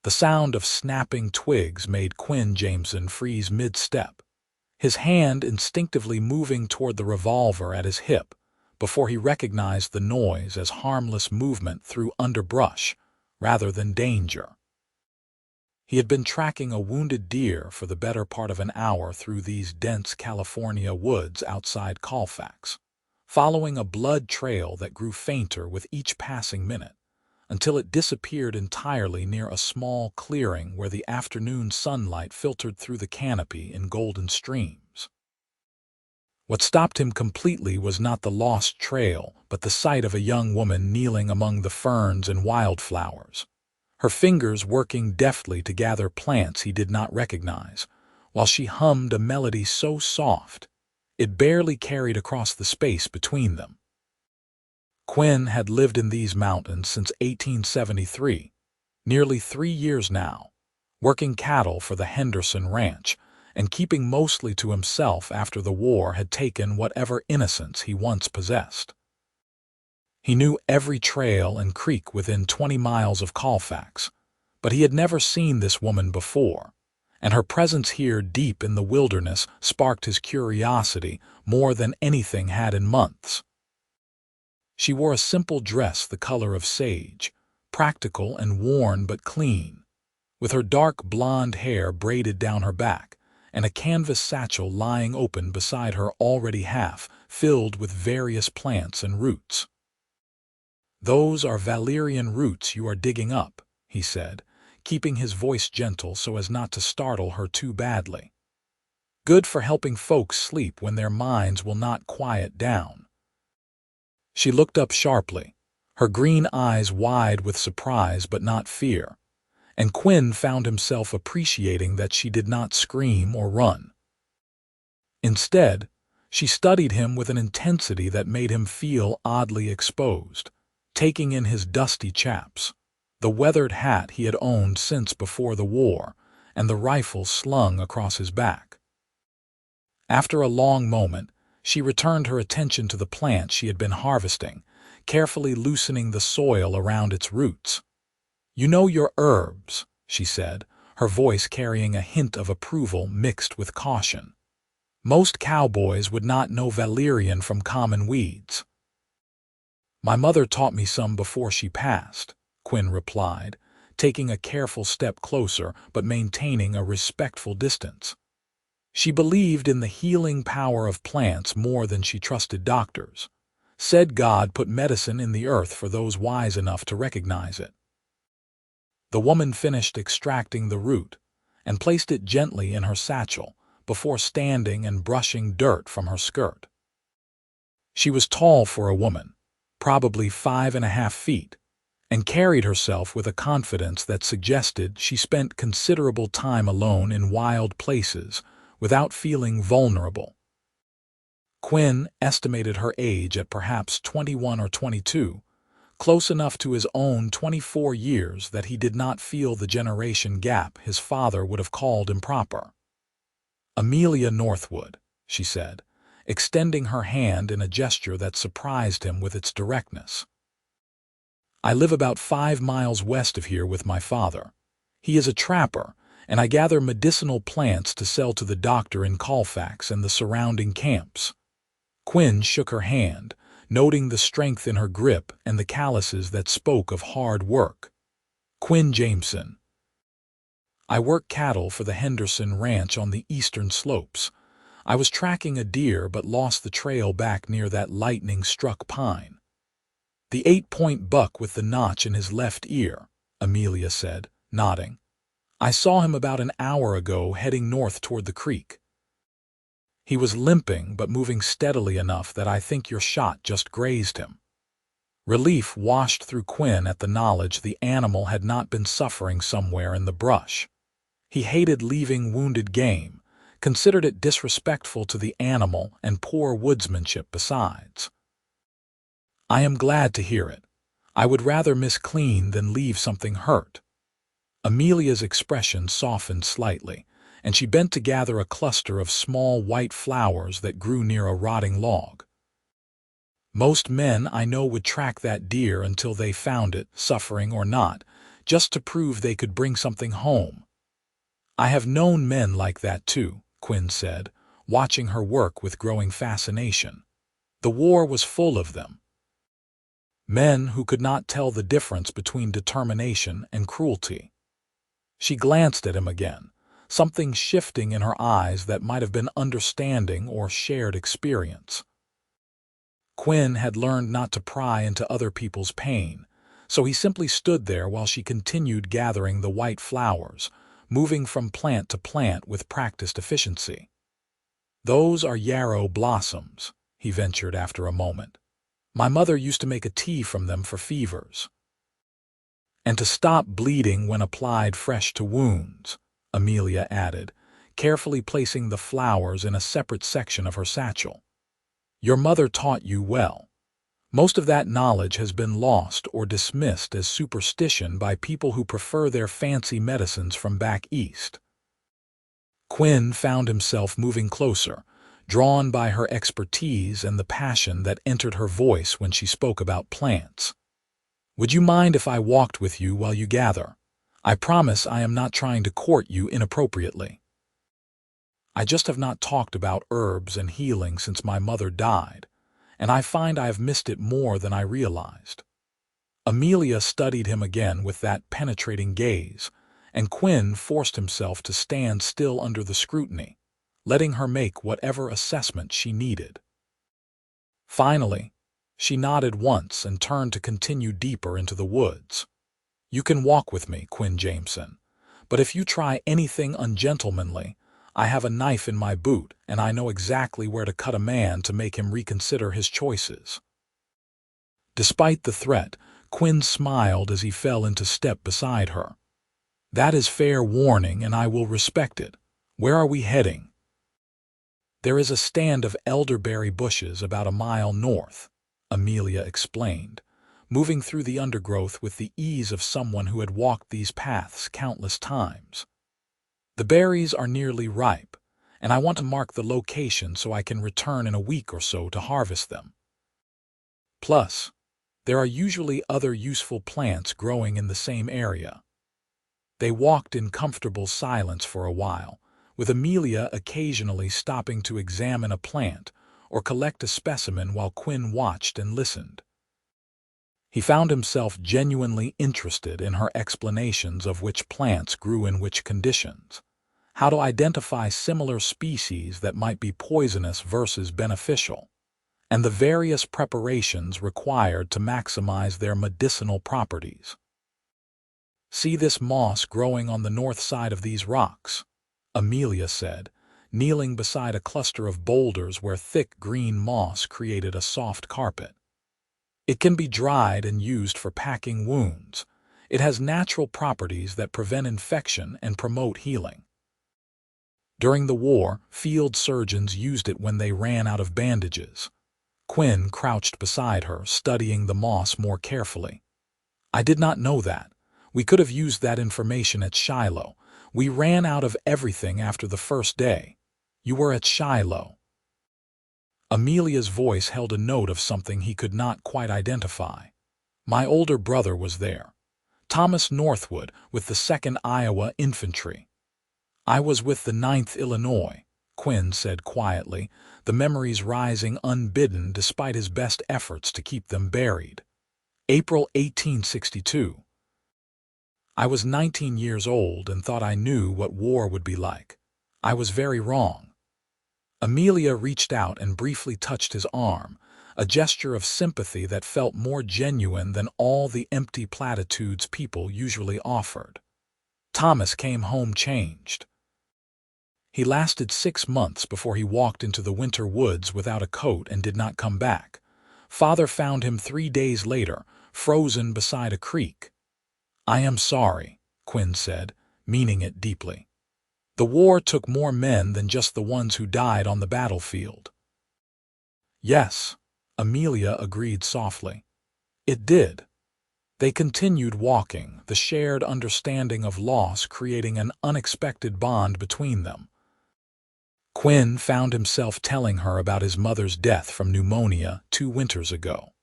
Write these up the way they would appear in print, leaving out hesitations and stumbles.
The sound of snapping twigs made Quinn Jameson freeze mid-step, his hand instinctively moving toward the revolver at his hip before he recognized the noise as harmless movement through underbrush rather than danger. He had been tracking a wounded deer for the better part of an hour through these dense California woods outside Colfax, following a blood trail that grew fainter with each passing minute, until it disappeared entirely near a small clearing where the afternoon sunlight filtered through the canopy in golden streams. What stopped him completely was not the lost trail, but the sight of a young woman kneeling among the ferns and wildflowers, her fingers working deftly to gather plants he did not recognize, while she hummed a melody so soft it barely carried across the space between them. Quinn had lived in these mountains since 1873, nearly 3 years now, working cattle for the Henderson Ranch and keeping mostly to himself after the war had taken whatever innocence he once possessed. He knew every trail and creek within 20 miles of Colfax, but he had never seen this woman before, and her presence here deep in the wilderness sparked his curiosity more than anything had in months. She wore a simple dress the color of sage, practical and worn but clean, with her dark blonde hair braided down her back and a canvas satchel lying open beside her already half filled with various plants and roots. "Those are valerian roots you are digging up," he said, keeping his voice gentle so as not to startle her too badly. "Good for helping folks sleep when their minds will not quiet down." She looked up sharply, her green eyes wide with surprise but not fear, and Quinn found himself appreciating that she did not scream or run. Instead, she studied him with an intensity that made him feel oddly exposed, taking in his dusty chaps, the weathered hat he had owned since before the war, and the rifle slung across his back. After a long moment, she returned her attention to the plant she had been harvesting, carefully loosening the soil around its roots. "You know your herbs," she said, her voice carrying a hint of approval mixed with caution. "Most cowboys would not know valerian from common weeds." "My mother taught me some before she passed," Quinn replied, taking a careful step closer but maintaining a respectful distance. She believed in the healing power of plants more than she trusted doctors, said God put medicine in the earth for those wise enough to recognize it. The woman finished extracting the root and placed it gently in her satchel before standing and brushing dirt from her skirt. She was tall for a woman, probably 5.5 feet, and carried herself with a confidence that suggested she spent considerable time alone in wild places without feeling vulnerable. Quinn estimated her age at perhaps 21 or 22, close enough to his own 24 years that he did not feel the generation gap his father would have called improper. "Amelia Northwood," she said, extending her hand in a gesture that surprised him with its directness. "I live about 5 miles west of here with my father. He is a trapper, and I gather medicinal plants to sell to the doctor in Colfax and the surrounding camps." Quinn shook her hand, noting the strength in her grip and the calluses that spoke of hard work. "Quinn Jameson. I work cattle for the Henderson Ranch on the eastern slopes. I was tracking a deer but lost the trail back near that lightning-struck pine." "The 8-point buck with the notch in his left ear," Amelia said, nodding. "I saw him about an hour ago heading north toward the creek. He was limping but moving steadily enough that I think your shot just grazed him." Relief washed through Quinn at the knowledge the animal had not been suffering somewhere in the brush. He hated leaving wounded game, considered it disrespectful to the animal and poor woodsmanship besides. "I am glad to hear it. I would rather miss clean than leave something hurt." Amelia's expression softened slightly, and she bent to gather a cluster of small white flowers that grew near a rotting log. "Most men I know would track that deer until they found it, suffering or not, just to prove they could bring something home. I have known men like that too, Quinn said, watching her work with growing fascination. The war was full of them. Men who could not tell the difference between determination and cruelty. She glanced at him again, something shifting in her eyes that might have been understanding or shared experience. Quinn had learned not to pry into other people's pain, so he simply stood there while she continued gathering the white flowers, moving from plant to plant with practiced efficiency. "Those are yarrow blossoms," he ventured after a moment. "My mother used to make a tea from them for fevers." "And to stop bleeding when applied fresh to wounds," Amelia added, carefully placing the flowers in a separate section of her satchel. "Your mother taught you well. Most of that knowledge has been lost or dismissed as superstition by people who prefer their fancy medicines from back east." Quinn found himself moving closer, drawn by her expertise and the passion that entered her voice when she spoke about plants. "Would you mind if I walked with you while you gather? I promise I am not trying to court you inappropriately. I just have not talked about herbs and healing since my mother died, and I find I have missed it more than I realized." Amelia studied him again with that penetrating gaze, and Quinn forced himself to stand still under the scrutiny, letting her make whatever assessment she needed. Finally, she nodded once and turned to continue deeper into the woods. "You can walk with me, Quinn Jameson, but if you try anything ungentlemanly, I have a knife in my boot and I know exactly where to cut a man to make him reconsider his choices." Despite the threat, Quinn smiled as he fell into step beside her. "That is fair warning and I will respect it. Where are we heading?" "There is a stand of elderberry bushes about a mile north," Amelia explained, moving through the undergrowth with the ease of someone who had walked these paths countless times. "The berries are nearly ripe, and I want to mark the location so I can return in a week or so to harvest them. Plus, there are usually other useful plants growing in the same area." They walked in comfortable silence for a while, with Amelia occasionally stopping to examine a plant or collect a specimen while Quinn watched and listened. He found himself genuinely interested in her explanations of which plants grew in which conditions, how to identify similar species that might be poisonous versus beneficial, and the various preparations required to maximize their medicinal properties. "See this moss growing on the north side of these rocks," Amelia said, kneeling beside a cluster of boulders where thick green moss created a soft carpet. "It can be dried and used for packing wounds. It has natural properties that prevent infection and promote healing. During the war, field surgeons used it when they ran out of bandages." Quinn crouched beside her, studying the moss more carefully. "I did not know that. We could have used that information at Shiloh. We ran out of everything after the first day. You were at Shiloh." Amelia's voice held a note of something he could not quite identify. "My older brother was there. Thomas Northwood with the 2nd Iowa Infantry. I was with the 9th Illinois," Quinn said quietly, the memories rising unbidden despite his best efforts to keep them buried. "April 1862. I was 19 years old and thought I knew what war would be like. I was very wrong." Amelia reached out and briefly touched his arm, a gesture of sympathy that felt more genuine than all the empty platitudes people usually offered. "Thomas came home changed. He lasted 6 months before he walked into the winter woods without a coat and did not come back. Father found him 3 days later, frozen beside a creek." "I am sorry," Quinn said, meaning it deeply. "The war took more men than just the ones who died on the battlefield." "Yes," Amelia agreed softly. "It did." They continued walking, the shared understanding of loss creating an unexpected bond between them. Quinn found himself telling her about his mother's death from pneumonia 2 winters ago.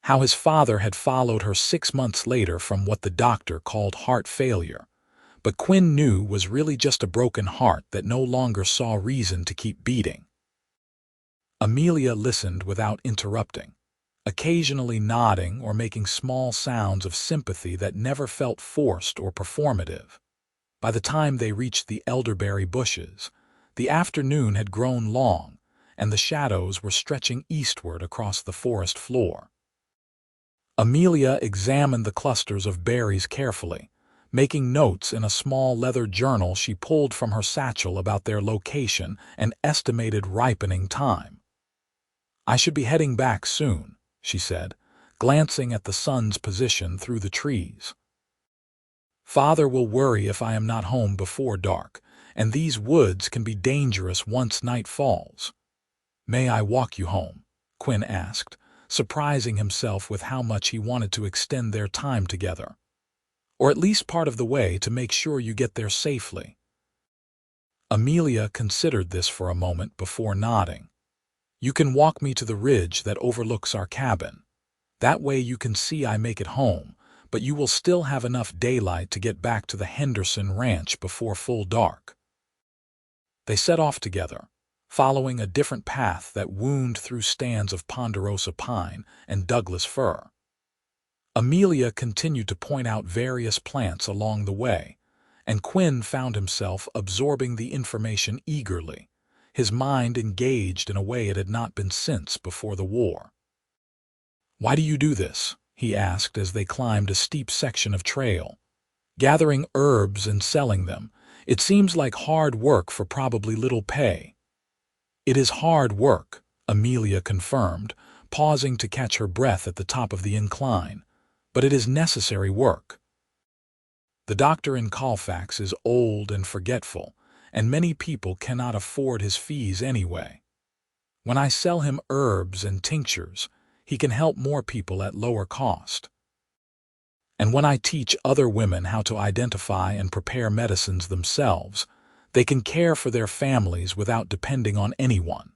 how his father had followed her 6 months later from what the doctor called heart failure, but Quinn knew was really just a broken heart that no longer saw reason to keep beating. Amelia listened without interrupting, occasionally nodding or making small sounds of sympathy that never felt forced or performative. By the time they reached the elderberry bushes, the afternoon had grown long, and the shadows were stretching eastward across the forest floor. Amelia examined the clusters of berries carefully, making notes in a small leather journal she pulled from her satchel about their location and estimated ripening time. "I should be heading back soon," she said, glancing at the sun's position through the trees. "Father will worry if I am not home before dark, and these woods can be dangerous once night falls." "May I walk you home?" Quinn asked, surprising himself with how much he wanted to extend their time together. "Or at least part of the way to make sure you get there safely." Amelia considered this for a moment before nodding. "You can walk me to the ridge that overlooks our cabin. That way you can see I make it home, but you will still have enough daylight to get back to the Henderson Ranch before full dark." They set off together, following a different path that wound through stands of ponderosa pine and Douglas fir. Amelia continued to point out various plants along the way, and Quinn found himself absorbing the information eagerly, his mind engaged in a way it had not been since before the war. "Why do you do this?" he asked as they climbed a steep section of trail. "Gathering herbs and selling them. It seems like hard work for probably little pay." "It is hard work," Amelia confirmed, pausing to catch her breath at the top of the incline. "But it is necessary work. The doctor in Colfax is old and forgetful, and many people cannot afford his fees anyway. When I sell him herbs and tinctures, he can help more people at lower cost. And when I teach other women how to identify and prepare medicines themselves, they can care for their families without depending on anyone."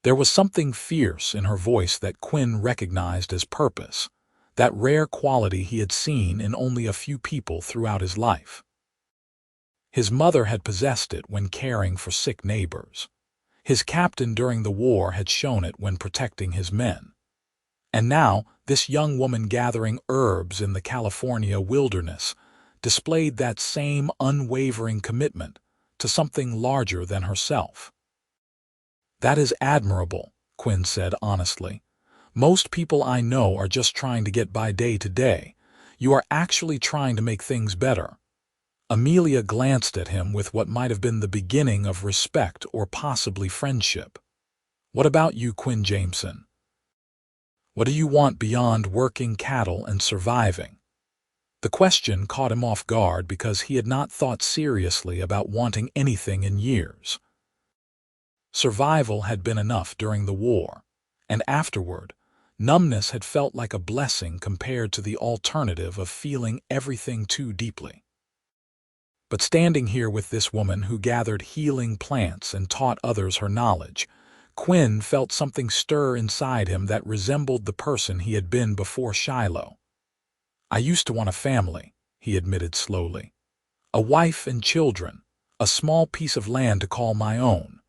There was something fierce in her voice that Quinn recognized as purpose, that rare quality he had seen in only a few people throughout his life. His mother had possessed it when caring for sick neighbors. His captain during the war had shown it when protecting his men. And now, this young woman gathering herbs in the California wilderness displayed that same unwavering commitment to something larger than herself. "That is admirable," Quinn said honestly. "Most people I know are just trying to get by day to day. You are actually trying to make things better." Amelia glanced at him with what might have been the beginning of respect or possibly friendship. "What about you, Quinn Jameson? What do you want beyond working cattle and surviving?" The question caught him off guard because he had not thought seriously about wanting anything in years. Survival had been enough during the war, and afterward, numbness had felt like a blessing compared to the alternative of feeling everything too deeply. But standing here with this woman who gathered healing plants and taught others her knowledge, Quinn felt something stir inside him that resembled the person he had been before Shiloh. "I used to want a family," he admitted slowly. "A wife and children, a small piece of land to call my own.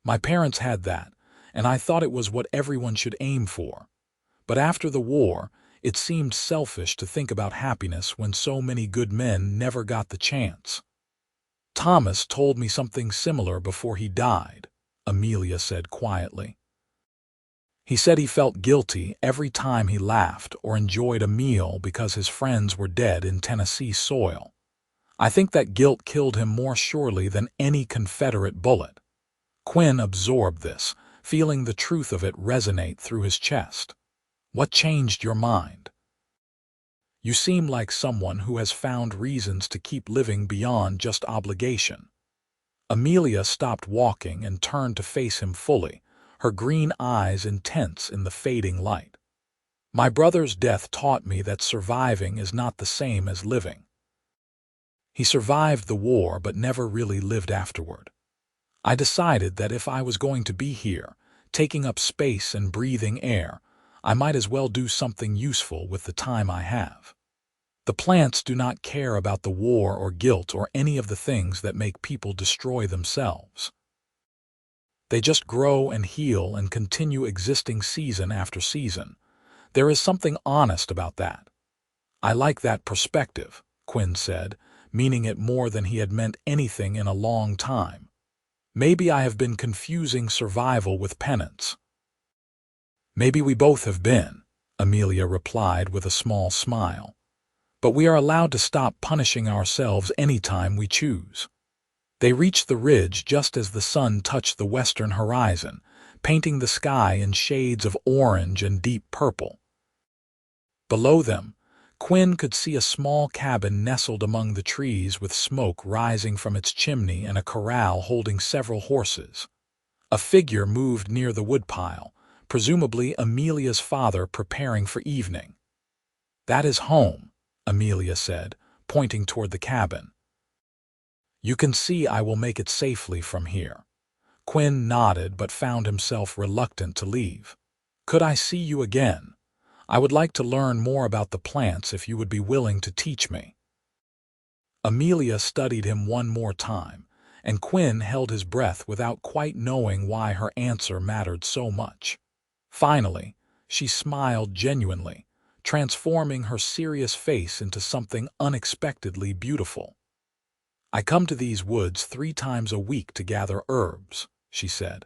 My parents had that, and I thought it was what everyone should aim for. But after the war, it seemed selfish to think about happiness when so many good men never got the chance." "Thomas told me something similar before he died," Amelia said quietly. "He said he felt guilty every time he laughed or enjoyed a meal because his friends were dead in Tennessee soil. I think that guilt killed him more surely than any Confederate bullet." Quinn absorbed this, feeling the truth of it resonate through his chest. "What changed your mind?" "You seem like someone who has found reasons to keep living beyond just obligation." Amelia stopped walking and turned to face him fully, her green eyes intense in the fading light. "My brother's death taught me that surviving is not the same as living. He survived the war but never really lived afterward. I decided that if I was going to be here, taking up space and breathing air, I might as well do something useful with the time I have. The plants do not care about the war or guilt or any of the things that make people destroy themselves. They just grow and heal and continue existing season after season. There is something honest about that. I like that perspective, Quinn said, meaning it more than he had meant anything in a long time. Maybe I have been confusing survival with penance. Maybe we both have been, Amelia replied with a small smile. But we are allowed to stop punishing ourselves any time we choose. They reached the ridge just as the sun touched the western horizon, painting the sky in shades of orange and deep purple. Below them, Quinn could see a small cabin nestled among the trees with smoke rising from its chimney and a corral holding several horses. A figure moved near the woodpile, presumably Amelia's father preparing for evening. "That is home," Amelia said, pointing toward the cabin. "You can see I will make it safely from here." Quinn nodded but found himself reluctant to leave. "Could I see you again? I would like to learn more about the plants if you would be willing to teach me." Amelia studied him one more time, and Quinn held his breath without quite knowing why her answer mattered so much. Finally, she smiled genuinely, transforming her serious face into something unexpectedly beautiful. "I come to these woods 3 times a week to gather herbs," she said.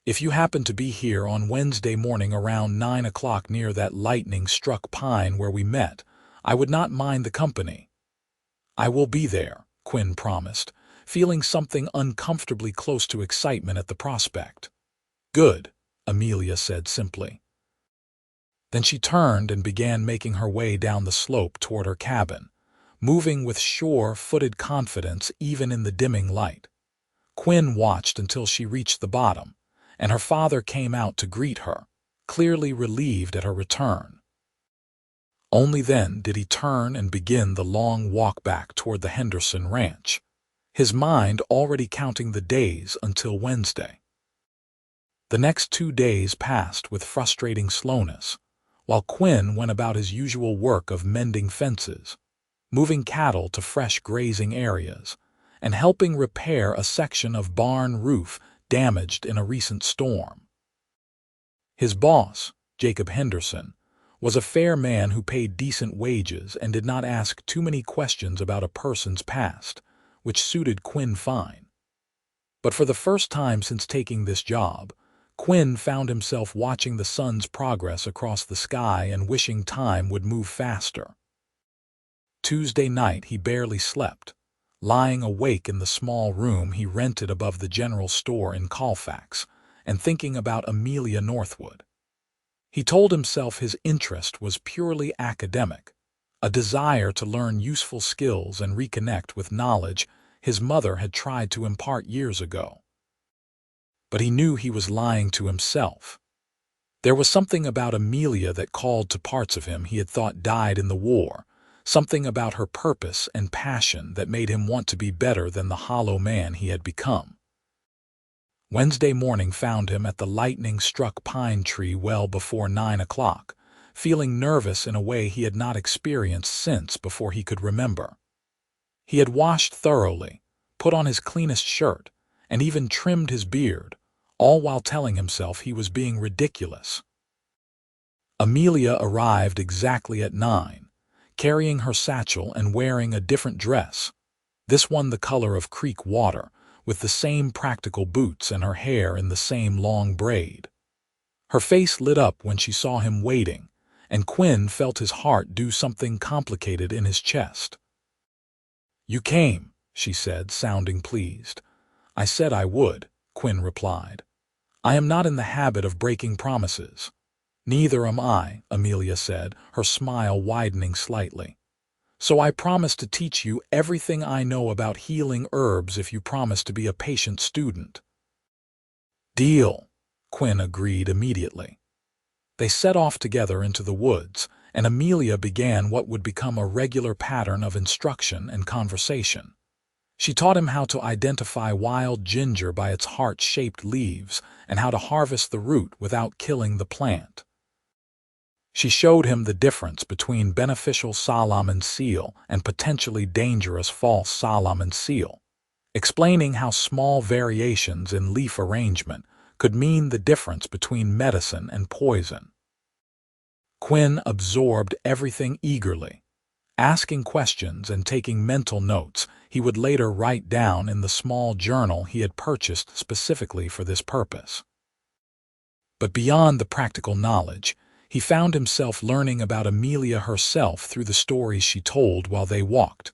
"If you happen to be here on Wednesday morning around 9 o'clock near that lightning-struck pine where we met, I would not mind the company." "I will be there," Quinn promised, feeling something uncomfortably close to excitement at the prospect. "Good," Amelia said simply. Then she turned and began making her way down the slope toward her cabin, moving with sure-footed confidence even in the dimming light. Quinn watched until she reached the bottom, and her father came out to greet her, clearly relieved at her return. Only then did he turn and begin the long walk back toward the Henderson ranch, his mind already counting the days until Wednesday. The next 2 days passed with frustrating slowness, while Quinn went about his usual work of mending fences, moving cattle to fresh grazing areas, and helping repair a section of barn roof damaged in a recent storm. His boss, Jacob Henderson, was a fair man who paid decent wages and did not ask too many questions about a person's past, which suited Quinn fine. But for the first time since taking this job, Quinn found himself watching the sun's progress across the sky and wishing time would move faster. Tuesday night he barely slept, lying awake in the small room he rented above the general store in Colfax, and thinking about Amelia Northwood. He told himself his interest was purely academic, a desire to learn useful skills and reconnect with knowledge his mother had tried to impart years ago. But he knew he was lying to himself. There was something about Amelia that called to parts of him he had thought died in the war, something about her purpose and passion that made him want to be better than the hollow man he had become. Wednesday morning found him at the lightning-struck pine tree well before 9 o'clock, feeling nervous in a way he had not experienced since before he could remember. He had washed thoroughly, put on his cleanest shirt, and even trimmed his beard, all while telling himself he was being ridiculous. Amelia arrived exactly at 9, carrying her satchel and wearing a different dress, this one the color of creek water, with the same practical boots and her hair in the same long braid. Her face lit up when she saw him waiting, and Quinn felt his heart do something complicated in his chest. "You came," she said, sounding pleased. "I said I would," Quinn replied. "I am not in the habit of breaking promises." "Neither am I," Amelia said, her smile widening slightly. "So I promise to teach you everything I know about healing herbs if you promise to be a patient student." "Deal," Quinn agreed immediately. They set off together into the woods, and Amelia began what would become a regular pattern of instruction and conversation. She taught him how to identify wild ginger by its heart-shaped leaves and how to harvest the root without killing the plant. She showed him the difference between beneficial Solomon seal and potentially dangerous false Solomon seal, explaining how small variations in leaf arrangement could mean the difference between medicine and poison. Quinn absorbed everything eagerly, asking questions and taking mental notes he would later write down in the small journal he had purchased specifically for this purpose. But beyond the practical knowledge, he found himself learning about Amelia herself through the stories she told while they walked.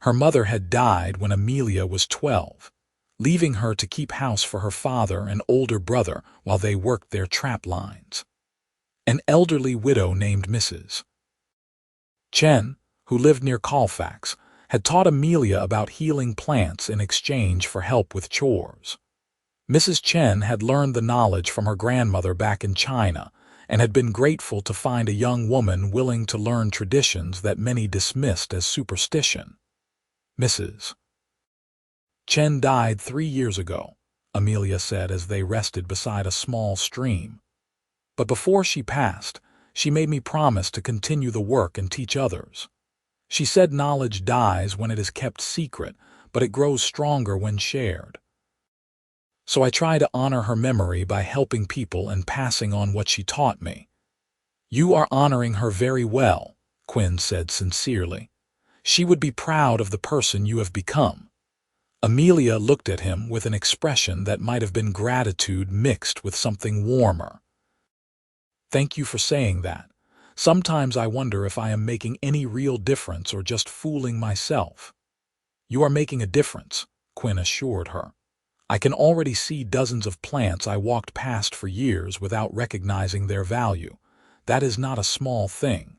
Her mother had died when Amelia was 12, leaving her to keep house for her father and older brother while they worked their trap lines. An elderly widow named Mrs. Chen, who lived near Colfax, had taught Amelia about healing plants in exchange for help with chores. Mrs. Chen had learned the knowledge from her grandmother back in China and had been grateful to find a young woman willing to learn traditions that many dismissed as superstition. Mrs. Chen died 3 years ago, Amelia said as they rested beside a small stream. But before she passed, she made me promise to continue the work and teach others. She said knowledge dies when it is kept secret, but it grows stronger when shared. So I try to honor her memory by helping people and passing on what she taught me. You are honoring her very well, Quinn said sincerely. She would be proud of the person you have become. Amelia looked at him with an expression that might have been gratitude mixed with something warmer. Thank you for saying that. Sometimes I wonder if I am making any real difference or just fooling myself. You are making a difference, Quinn assured her. I can already see dozens of plants I walked past for years without recognizing their value. That is not a small thing.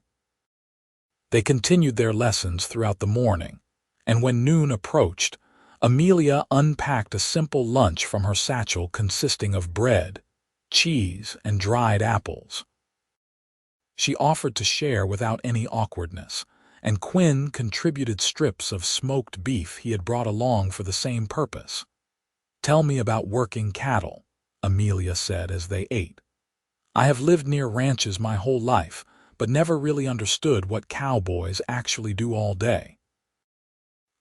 They continued their lessons throughout the morning, and when noon approached, Amelia unpacked a simple lunch from her satchel consisting of bread, cheese, and dried apples. She offered to share without any awkwardness, and Quinn contributed strips of smoked beef he had brought along for the same purpose. Tell me about working cattle, Amelia said as they ate. I have lived near ranches my whole life, but never really understood what cowboys actually do all day.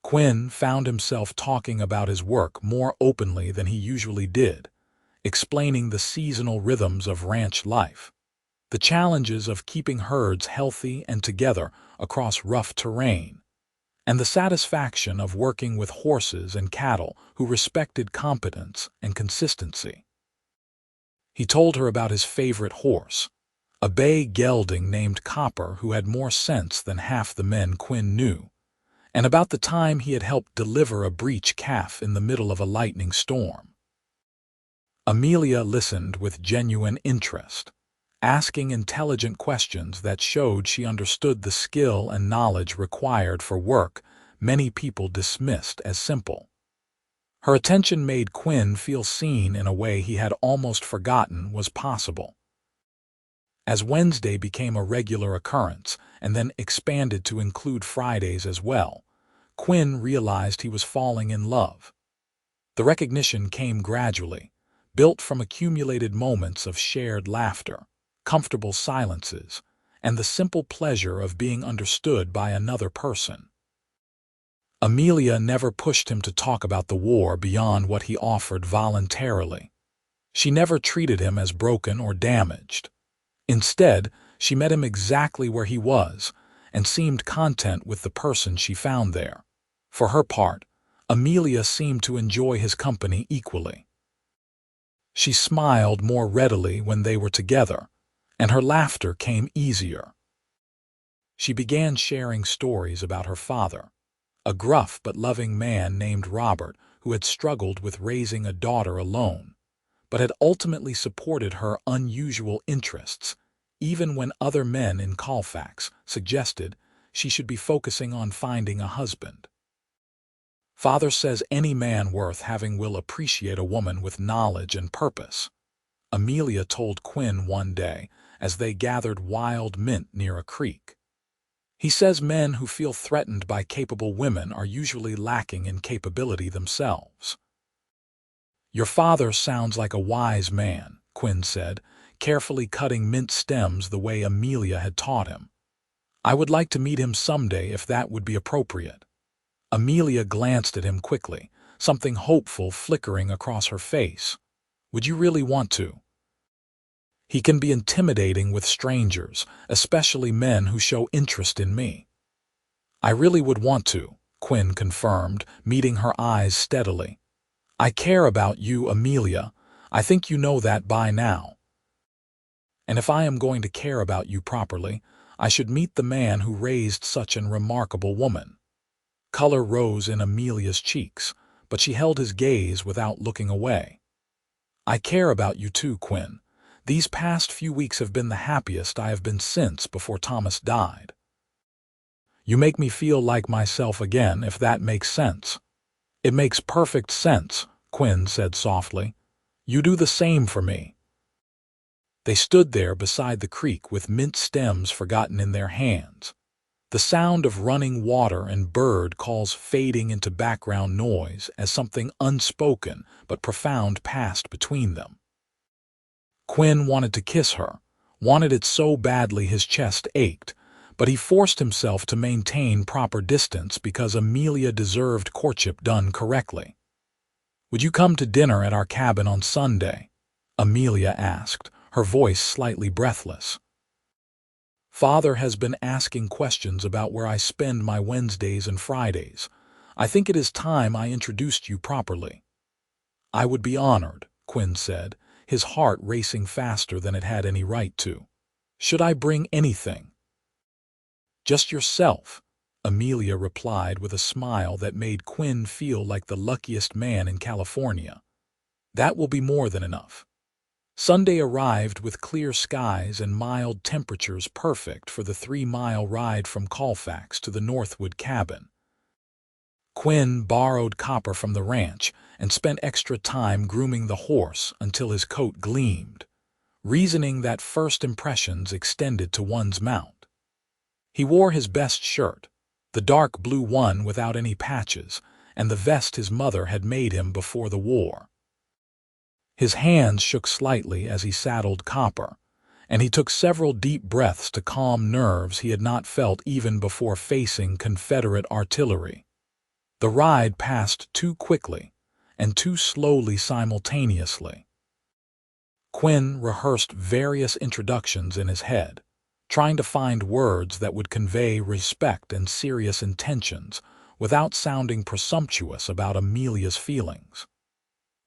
Quinn found himself talking about his work more openly than he usually did, explaining the seasonal rhythms of ranch life, the challenges of keeping herds healthy and together across rough terrain, and the satisfaction of working with horses and cattle who respected competence and consistency. He told her about his favorite horse, a bay gelding named Copper who had more sense than half the men Quinn knew, and about the time he had helped deliver a breech calf in the middle of a lightning storm. Amelia listened with genuine interest, asking intelligent questions that showed she understood the skill and knowledge required for work many people dismissed as simple. Her attention made Quinn feel seen in a way he had almost forgotten was possible. As Wednesday became a regular occurrence and then expanded to include Fridays as well, Quinn realized he was falling in love. The recognition came gradually, built from accumulated moments of shared laughter, comfortable silences, and the simple pleasure of being understood by another person. Amelia never pushed him to talk about the war beyond what he offered voluntarily. She never treated him as broken or damaged. Instead, she met him exactly where he was and seemed content with the person she found there. For her part, Amelia seemed to enjoy his company equally. She smiled more readily when they were together, and her laughter came easier. She began sharing stories about her father, a gruff but loving man named Robert who had struggled with raising a daughter alone, but had ultimately supported her unusual interests, even when other men in Colfax suggested she should be focusing on finding a husband. Father says any man worth having will appreciate a woman with knowledge and purpose, Amelia told Quinn one day as they gathered wild mint near a creek. He says men who feel threatened by capable women are usually lacking in capability themselves. Your father sounds like a wise man, Quinn said, carefully cutting mint stems the way Amelia had taught him. "I would like to meet him someday if that would be appropriate." Amelia glanced at him quickly, something hopeful flickering across her face. "Would you really want to?" "He can be intimidating with strangers, especially men who show interest in me." "I really would want to," Quinn confirmed, meeting her eyes steadily. "I care about you, Amelia. I think you know that by now. And if I am going to care about you properly, I should meet the man who raised such an remarkable woman." Color rose in Amelia's cheeks, but she held his gaze without looking away. "I care about you too, Quinn. These past few weeks have been the happiest I have been since before Thomas died. You make me feel like myself again, if that makes sense." "It makes perfect sense," Quinn said softly. "You do the same for me." They stood there beside the creek with mint stems forgotten in their hands, the sound of running water and bird calls fading into background noise as something unspoken but profound passed between them. Quinn wanted to kiss her, wanted it so badly his chest ached, but he forced himself to maintain proper distance because Amelia deserved courtship done correctly. "Would you come to dinner at our cabin on Sunday?" Amelia asked, her voice slightly breathless. "Father has been asking questions about where I spend my Wednesdays and Fridays. I think it is time I introduced you properly." "I would be honored," Quinn said, his heart racing faster than it had any right to. "Should I bring anything?" "Just yourself," Amelia replied with a smile that made Quinn feel like the luckiest man in California. "That will be more than enough." Sunday arrived with clear skies and mild temperatures perfect for the 3-mile ride from Colfax to the Northwood cabin. Quinn borrowed Copper from the ranch and spent extra time grooming the horse until his coat gleamed, reasoning that first impressions extended to one's mount. He wore his best shirt, the dark blue one without any patches, and the vest his mother had made him before the war. His hands shook slightly as he saddled Copper, and he took several deep breaths to calm nerves he had not felt even before facing Confederate artillery. The ride passed too quickly and too slowly simultaneously. Quinn rehearsed various introductions in his head, trying to find words that would convey respect and serious intentions without sounding presumptuous about Amelia's feelings.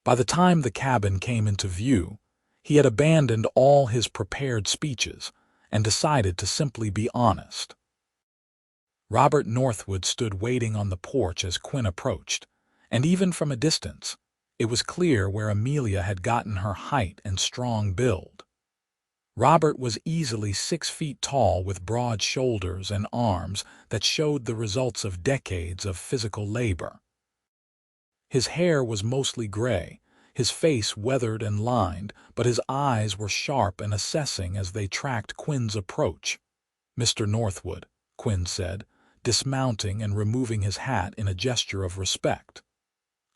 By the time the cabin came into view, he had abandoned all his prepared speeches and decided to simply be honest. Robert Northwood stood waiting on the porch as Quinn approached, and even from a distance, it was clear where Amelia had gotten her height and strong build. Robert was easily 6 feet tall with broad shoulders and arms that showed the results of decades of physical labor. His hair was mostly gray, his face weathered and lined, but his eyes were sharp and assessing as they tracked Quinn's approach. "Mr. Northwood," Quinn said, dismounting and removing his hat in a gesture of respect.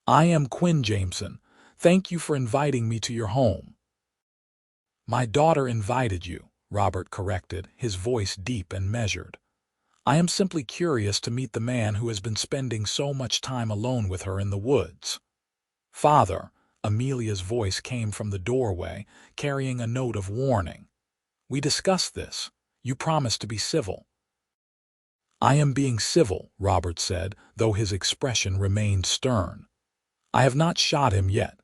"I am Quinn Jameson. Thank you for inviting me to your home." "My daughter invited you," Robert corrected, his voice deep and measured. "I am simply curious to meet the man who has been spending so much time alone with her in the woods." "Father," Amelia's voice came from the doorway, carrying a note of warning. "We discussed this. You promised to be civil." "I am being civil," Robert said, though his expression remained stern. "I have not shot him yet."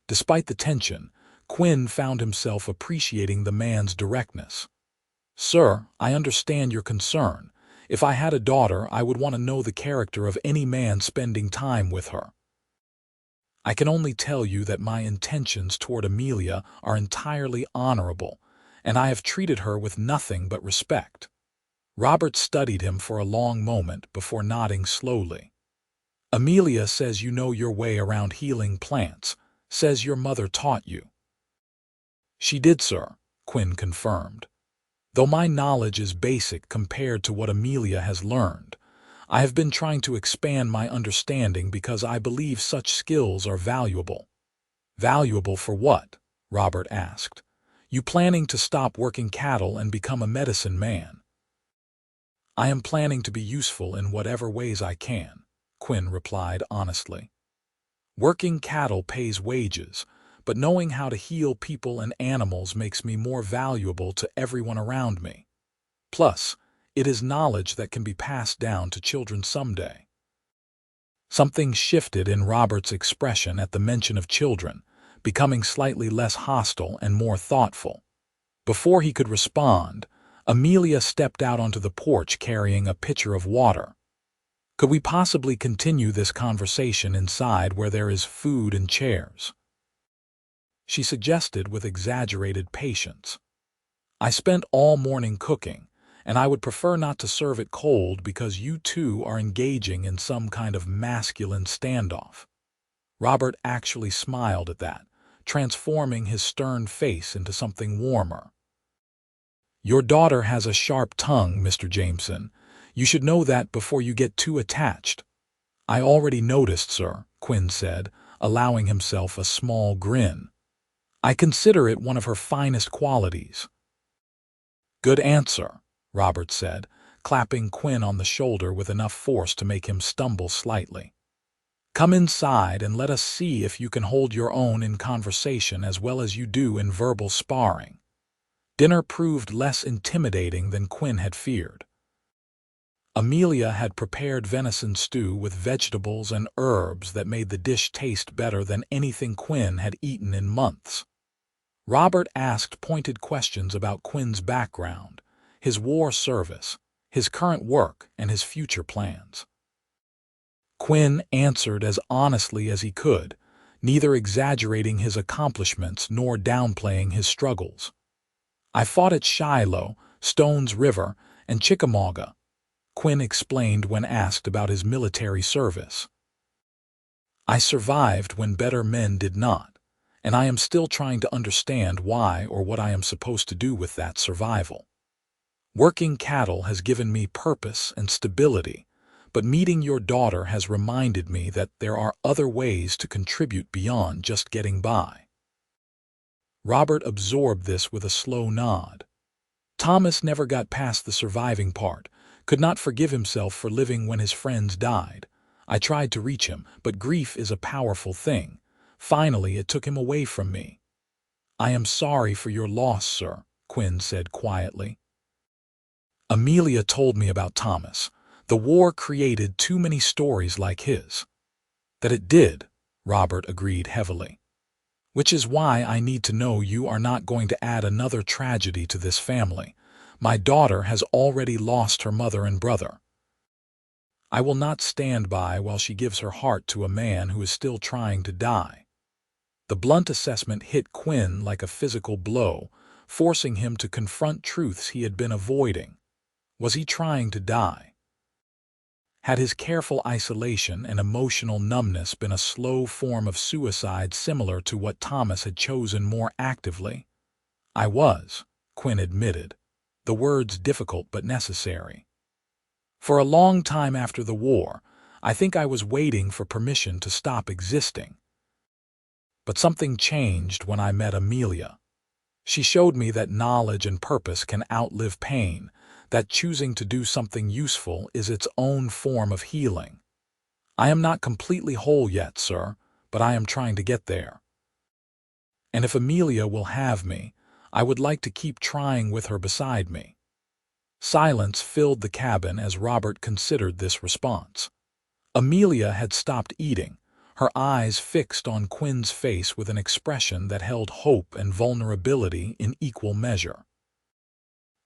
Despite the tension, Quinn found himself appreciating the man's directness. "Sir, I understand your concern. If I had a daughter, I would want to know the character of any man spending time with her. I can only tell you that my intentions toward Amelia are entirely honorable, and I have treated her with nothing but respect." Robert studied him for a long moment before nodding slowly. "Amelia says you know your way around healing plants, says your mother taught you." "She did, sir," Quinn confirmed. "Though my knowledge is basic compared to what Amelia has learned, I have been trying to expand my understanding because I believe such skills are valuable." "Valuable for what?" Robert asked. You planning to stop working cattle and become a medicine man? I am planning to be useful in whatever ways I can, Quinn replied honestly. Working cattle pays wages, but knowing how to heal people and animals makes me more valuable to everyone around me. Plus, it is knowledge that can be passed down to children someday. Something shifted in Robert's expression at the mention of children, becoming slightly less hostile and more thoughtful. Before he could respond, Amelia stepped out onto the porch carrying a pitcher of water. Could we possibly continue this conversation inside where there is food and chairs? She suggested with exaggerated patience. I spent all morning cooking, and I would prefer not to serve it cold because you two are engaging in some kind of masculine standoff. Robert actually smiled at that, transforming his stern face into something warmer. Your daughter has a sharp tongue, Mr. Jameson. You should know that before you get too attached. I already noticed, sir, Quinn said, allowing himself a small grin. I consider it one of her finest qualities. Good answer, Robert said, clapping Quinn on the shoulder with enough force to make him stumble slightly. Come inside and let us see if you can hold your own in conversation as well as you do in verbal sparring. Dinner proved less intimidating than Quinn had feared. Amelia had prepared venison stew with vegetables and herbs that made the dish taste better than anything Quinn had eaten in months. Robert asked pointed questions about Quinn's background, his war service, his current work, and his future plans. Quinn answered as honestly as he could, neither exaggerating his accomplishments nor downplaying his struggles. I fought at Shiloh, Stones River, and Chickamauga, Quinn explained when asked about his military service. I survived when better men did not, and I am still trying to understand why or what I am supposed to do with that survival. Working cattle has given me purpose and stability, but meeting your daughter has reminded me that there are other ways to contribute beyond just getting by. Robert absorbed this with a slow nod. Thomas never got past the surviving part, could not forgive himself for living when his friends died. I tried to reach him, but grief is a powerful thing. Finally, it took him away from me. I am sorry for your loss, sir, Quinn said quietly. Amelia told me about Thomas. The war created too many stories like his. That it did, Robert agreed heavily. Which is why I need to know you are not going to add another tragedy to this family. My daughter has already lost her mother and brother. I will not stand by while she gives her heart to a man who is still trying to die. The blunt assessment hit Quinn like a physical blow, forcing him to confront truths he had been avoiding. Was he trying to die? Had his careful isolation and emotional numbness been a slow form of suicide similar to what Thomas had chosen more actively? I was, Quinn admitted, the words difficult but necessary. For a long time after the war, I think I was waiting for permission to stop existing. But something changed when I met Amelia. She showed me that knowledge and purpose can outlive pain, that choosing to do something useful is its own form of healing. I am not completely whole yet, sir, but I am trying to get there. And if Amelia will have me, I would like to keep trying with her beside me. Silence filled the cabin as Robert considered this response. Amelia had stopped eating, her eyes fixed on Quinn's face with an expression that held hope and vulnerability in equal measure.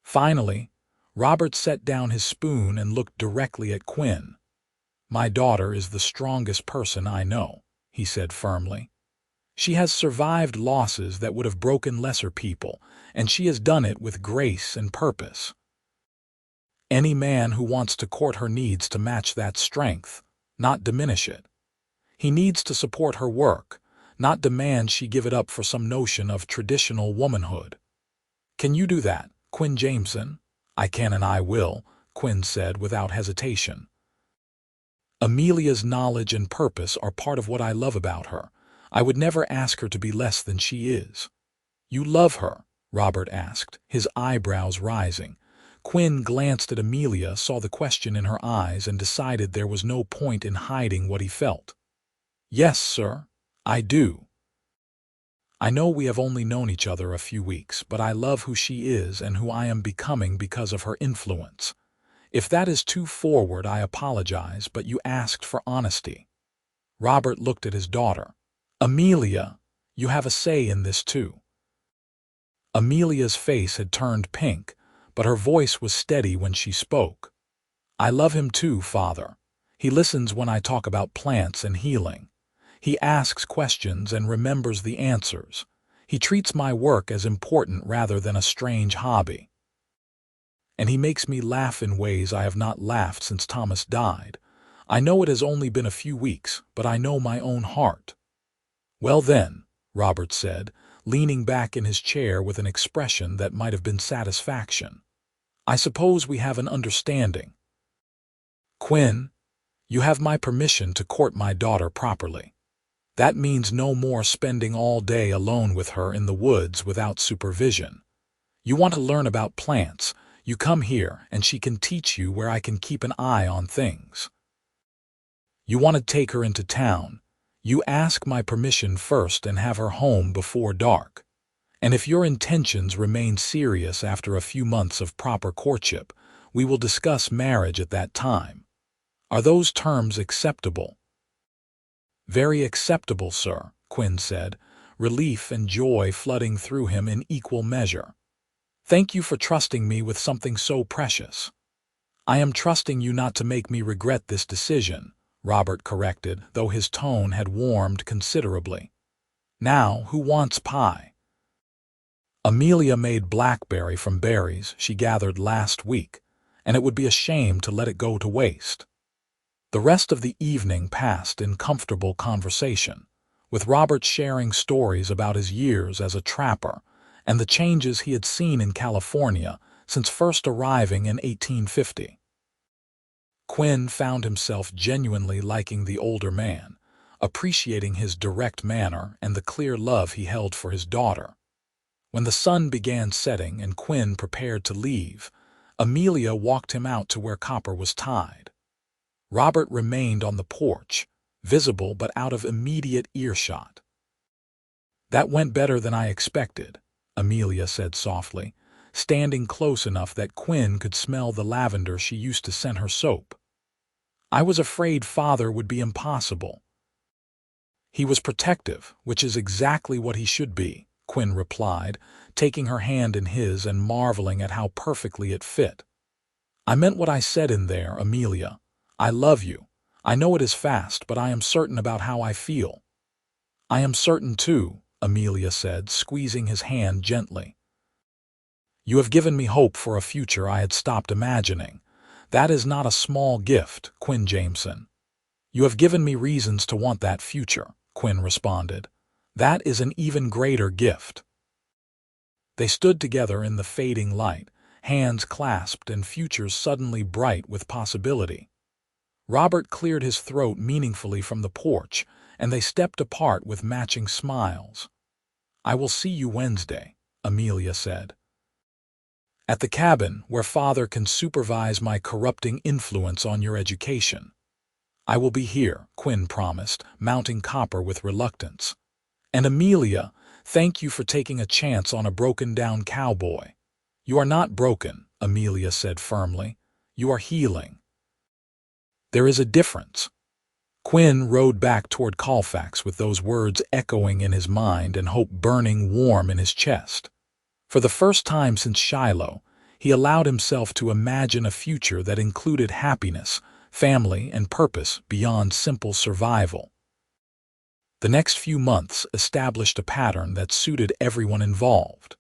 Finally, Robert set down his spoon and looked directly at Quinn. My daughter is the strongest person I know, he said firmly. She has survived losses that would have broken lesser people, and she has done it with grace and purpose. Any man who wants to court her needs to match that strength, not diminish it. He needs to support her work, not demand she give it up for some notion of traditional womanhood. Can you do that, Quinn Jameson? I can and I will, Quinn said without hesitation. Amelia's knowledge and purpose are part of what I love about her. I would never ask her to be less than she is. You love her, Robert asked, his eyebrows rising. Quinn glanced at Amelia, saw the question in her eyes, and decided there was no point in hiding what he felt. "Yes, sir, I do. I know we have only known each other a few weeks, but I love who she is and who I am becoming because of her influence. If that is too forward, I apologize, but you asked for honesty." Robert looked at his daughter. "Amelia, you have a say in this too." Amelia's face had turned pink, but her voice was steady when she spoke. "I love him too, Father. He listens when I talk about plants and healing. He asks questions and remembers the answers. He treats my work as important rather than a strange hobby. And he makes me laugh in ways I have not laughed since Thomas died. I know it has only been a few weeks, but I know my own heart." "Well then," Robert said, leaning back in his chair with an expression that might have been satisfaction, "I suppose we have an understanding. Quinn, you have my permission to court my daughter properly. That means no more spending all day alone with her in the woods without supervision. You want to learn about plants, you come here and she can teach you where I can keep an eye on things. You want to take her into town, you ask my permission first and have her home before dark. And if your intentions remain serious after a few months of proper courtship, we will discuss marriage at that time. Are those terms acceptable?" "Very acceptable, sir," Quinn said, relief and joy flooding through him in equal measure. "Thank you for trusting me with something so precious." "I am trusting you not to make me regret this decision," Robert corrected, though his tone had warmed considerably. "Now, who wants pie?" Amelia made blackberry from berries she gathered last week, and it would be a shame to let it go to waste. The rest of the evening passed in comfortable conversation, with Robert sharing stories about his years as a trapper and the changes he had seen in California since first arriving in 1850. Quinn found himself genuinely liking the older man, appreciating his direct manner and the clear love he held for his daughter. When the sun began setting and Quinn prepared to leave, Amelia walked him out to where Copper was tied. Robert remained on the porch, visible but out of immediate earshot. "That went better than I expected," Amelia said softly, standing close enough that Quinn could smell the lavender she used to scent her soap. "I was afraid Father would be impossible." "He was protective, which is exactly what he should be," Quinn replied, taking her hand in his and marveling at how perfectly it fit. "I meant what I said in there, Amelia. I love you. I know it is fast, but I am certain about how I feel." "I am certain too," Amelia said, squeezing his hand gently. "You have given me hope for a future I had stopped imagining. That is not a small gift, Quinn Jameson." "You have given me reasons to want that future," Quinn responded. "That is an even greater gift." They stood together in the fading light, hands clasped and futures suddenly bright with possibility. Robert cleared his throat meaningfully from the porch, and they stepped apart with matching smiles. "I will see you Wednesday," Amelia said. "At the cabin, where Father can supervise my corrupting influence on your education." "I will be here," Quinn promised, mounting Copper with reluctance. "And Amelia, thank you for taking a chance on a broken-down cowboy." "You are not broken," Amelia said firmly. "You are healing." "There is a difference." Quinn rode back toward Colfax with those words echoing in his mind and hope burning warm in his chest. For the first time since Shiloh, he allowed himself to imagine a future that included happiness, family, and purpose beyond simple survival. The next few months established a pattern that suited everyone involved.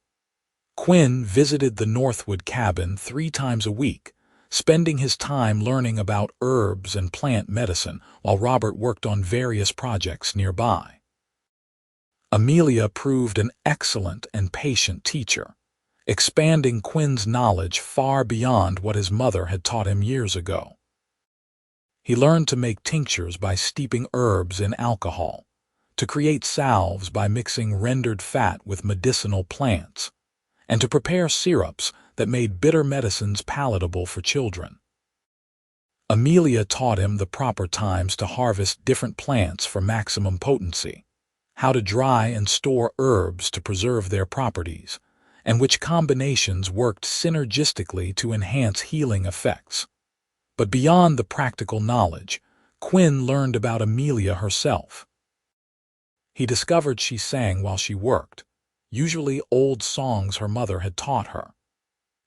Quinn visited the Northwood cabin 3 times a week, spending his time learning about herbs and plant medicine while Robert worked on various projects nearby. Amelia proved an excellent and patient teacher, expanding Quinn's knowledge far beyond what his mother had taught him years ago. He learned to make tinctures by steeping herbs in alcohol, to create salves by mixing rendered fat with medicinal plants, and to prepare syrups that made bitter medicines palatable for children. Amelia taught him the proper times to harvest different plants for maximum potency, how to dry and store herbs to preserve their properties, and which combinations worked synergistically to enhance healing effects. But beyond the practical knowledge, Quinn learned about Amelia herself. He discovered she sang while she worked, usually old songs her mother had taught her.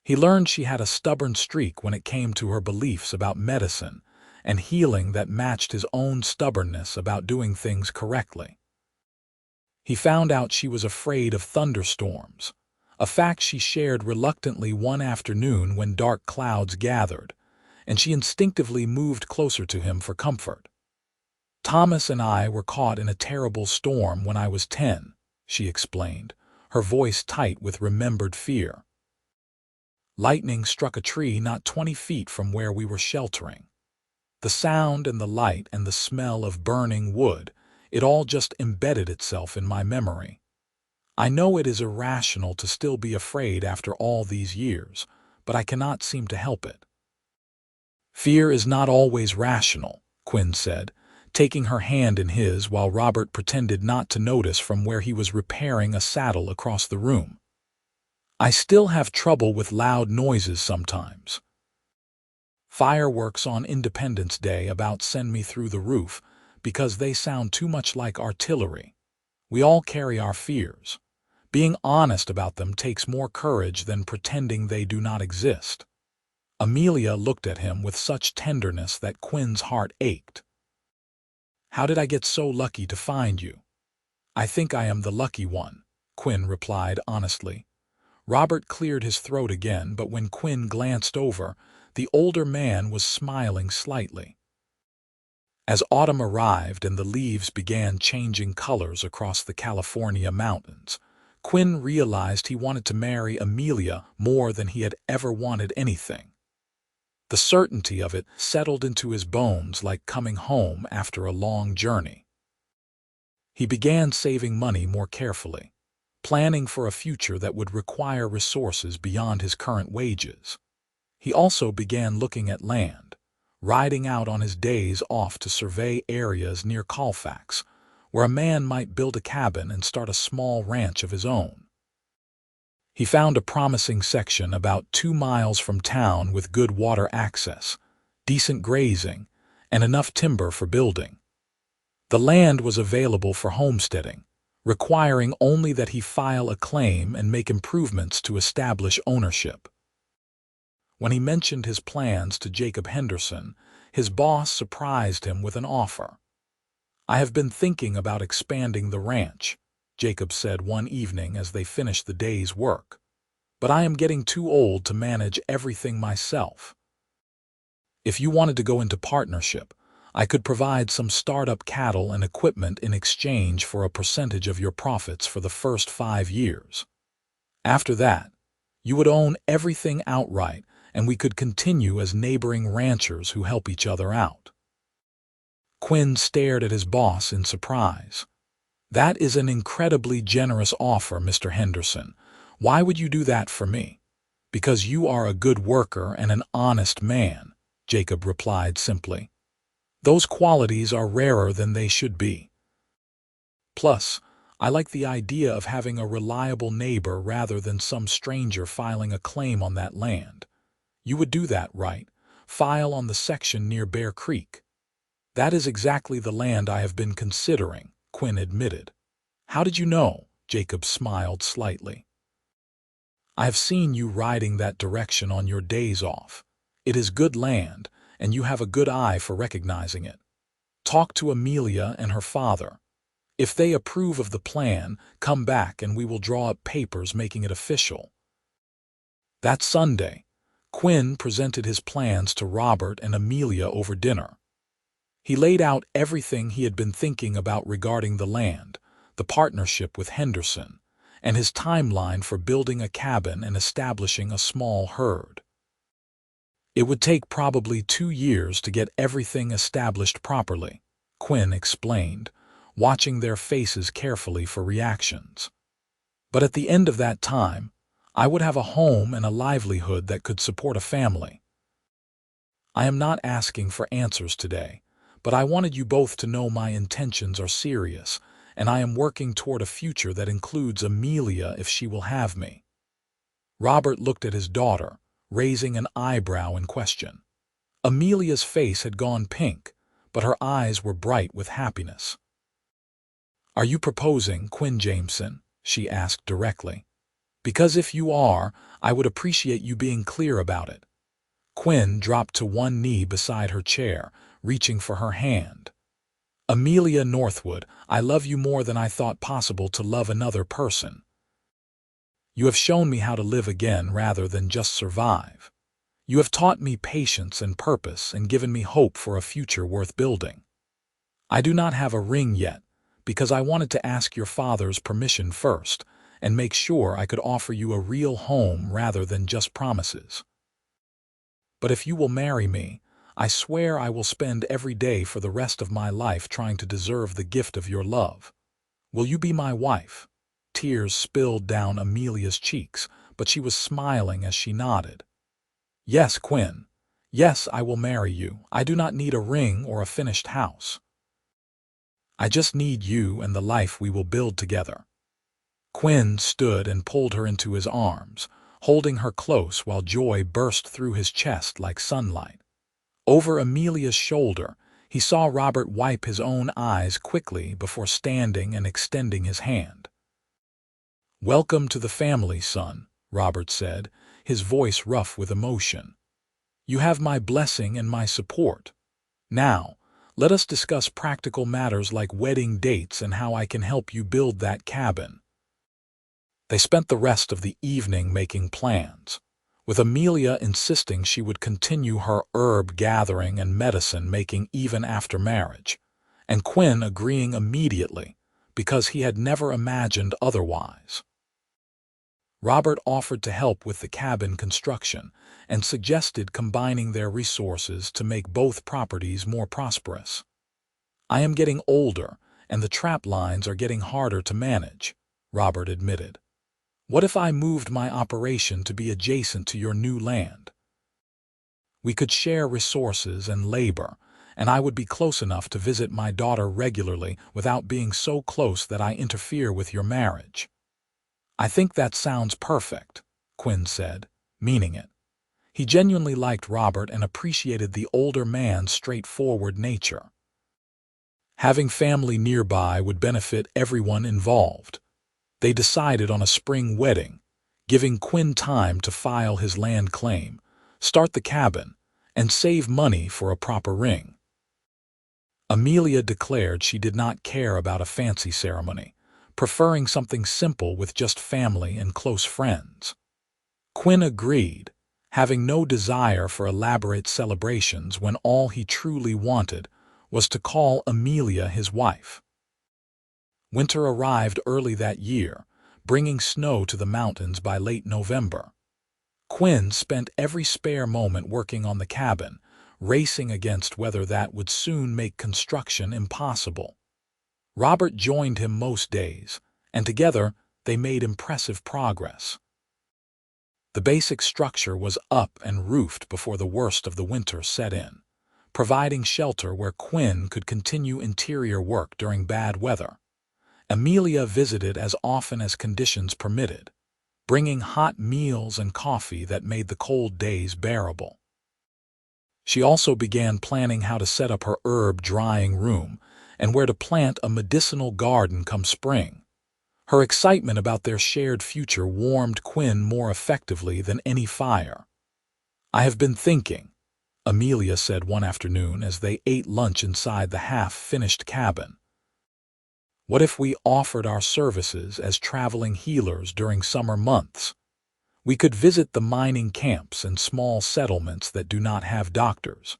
He learned she had a stubborn streak when it came to her beliefs about medicine and healing that matched his own stubbornness about doing things correctly. He found out she was afraid of thunderstorms, a fact she shared reluctantly one afternoon when dark clouds gathered, and she instinctively moved closer to him for comfort. "Thomas and I were caught in a terrible storm when I was 10, she explained, her voice tight with remembered fear. Lightning struck a tree not 20 feet from where we were sheltering. The sound and the light and the smell of burning wood, it all just embedded itself in my memory. I know it is irrational to still be afraid after all these years, but I cannot seem to help it." "Fear is not always rational," Quinn said, taking her hand in his while Robert pretended not to notice from where he was repairing a saddle across the room. "I still have trouble with loud noises sometimes. Fireworks on Independence Day about send me through the roof because they sound too much like artillery. We all carry our fears. Being honest about them takes more courage than pretending they do not exist." Amelia looked at him with such tenderness that Quinn's heart ached. "How did I get so lucky to find you?" "I think I am the lucky one," Quinn replied honestly. Robert cleared his throat again, but when Quinn glanced over, the older man was smiling slightly. As autumn arrived and the leaves began changing colors across the California mountains, Quinn realized he wanted to marry Amelia more than he had ever wanted anything. The certainty of it settled into his bones like coming home after a long journey. He began saving money more carefully, planning for a future that would require resources beyond his current wages. He also began looking at land, riding out on his days off to survey areas near Colfax, where a man might build a cabin and start a small ranch of his own. He found a promising section about 2 miles from town with good water access, decent grazing, and enough timber for building. The land was available for homesteading, requiring only that he file a claim and make improvements to establish ownership. When he mentioned his plans to Jacob Henderson, his boss surprised him with an offer. "I have been thinking about expanding the ranch," Jacob said one evening as they finished the day's work. "But I am getting too old to manage everything myself. If you wanted to go into partnership, I could provide some startup cattle and equipment in exchange for a percentage of your profits for the first 5 years. After that, you would own everything outright, and we could continue as neighboring ranchers who help each other out." Quinn stared at his boss in surprise. "That is an incredibly generous offer, Mr. Henderson. Why would you do that for me?" "Because you are a good worker and an honest man," Jacob replied simply. "Those qualities are rarer than they should be. Plus, I like the idea of having a reliable neighbor rather than some stranger filing a claim on that land. You would do that, right? File on the section near Bear Creek." "That is exactly the land I have been considering," Quinn admitted. "How did you know?" Jacob smiled slightly. "I have seen you riding that direction on your days off. It is good land, and you have a good eye for recognizing it. Talk to Amelia and her father. If they approve of the plan, come back and we will draw up papers making it official." That Sunday, Quinn presented his plans to Robert and Amelia over dinner. He laid out everything he had been thinking about regarding the land, the partnership with Henderson, and his timeline for building a cabin and establishing a small herd. It would take probably 2 years to get everything established properly, Quinn explained, watching their faces carefully for reactions. "But at the end of that time, I would have a home and a livelihood that could support a family. I am not asking for answers today, but I wanted you both to know my intentions are serious, and I am working toward a future that includes Amelia if she will have me." Robert looked at his daughter, raising an eyebrow in question. Amelia's face had gone pink, but her eyes were bright with happiness. "Are you proposing, Quinn Jameson?" she asked directly. "Because if you are, I would appreciate you being clear about it." Quinn dropped to one knee beside her chair, reaching for her hand. "Amelia Northwood, I love you more than I thought possible to love another person. You have shown me how to live again rather than just survive. You have taught me patience and purpose and given me hope for a future worth building. I do not have a ring yet, because I wanted to ask your father's permission first and make sure I could offer you a real home rather than just promises. But if you will marry me, I swear I will spend every day for the rest of my life trying to deserve the gift of your love. Will you be my wife?" Tears spilled down Amelia's cheeks, but she was smiling as she nodded. "Yes, Quinn. Yes, I will marry you. I do not need a ring or a finished house. I just need you and the life we will build together." Quinn stood and pulled her into his arms, holding her close while joy burst through his chest like sunlight. Over Amelia's shoulder, he saw Robert wipe his own eyes quickly before standing and extending his hand. "Welcome to the family, son," Robert said, his voice rough with emotion. "You have my blessing and my support. Now, let us discuss practical matters like wedding dates and how I can help you build that cabin." They spent the rest of the evening making plans, with Amelia insisting she would continue her herb gathering and medicine making even after marriage, and Quinn agreeing immediately because he had never imagined otherwise. Robert offered to help with the cabin construction and suggested combining their resources to make both properties more prosperous. "I am getting older, and the trap lines are getting harder to manage," Robert admitted. "What if I moved my operation to be adjacent to your new land? We could share resources and labor, and I would be close enough to visit my daughter regularly without being so close that I interfere with your marriage." "I think that sounds perfect," Quinn said, meaning it. He genuinely liked Robert and appreciated the older man's straightforward nature. Having family nearby would benefit everyone involved. They decided on a spring wedding, giving Quinn time to file his land claim, start the cabin, and save money for a proper ring. Amelia declared she did not care about a fancy ceremony, preferring something simple with just family and close friends. Quinn agreed, having no desire for elaborate celebrations when all he truly wanted was to call Amelia his wife. Winter arrived early that year, bringing snow to the mountains by late November. Quinn spent every spare moment working on the cabin, racing against weather that would soon make construction impossible. Robert joined him most days, and together they made impressive progress. The basic structure was up and roofed before the worst of the winter set in, providing shelter where Quinn could continue interior work during bad weather. Amelia visited as often as conditions permitted, bringing hot meals and coffee that made the cold days bearable. She also began planning how to set up her herb drying room and where to plant a medicinal garden come spring. Her excitement about their shared future warmed Quinn more effectively than any fire. "I have been thinking," Amelia said one afternoon as they ate lunch inside the half-finished cabin. "What if we offered our services as traveling healers during summer months? We could visit the mining camps and small settlements that do not have doctors.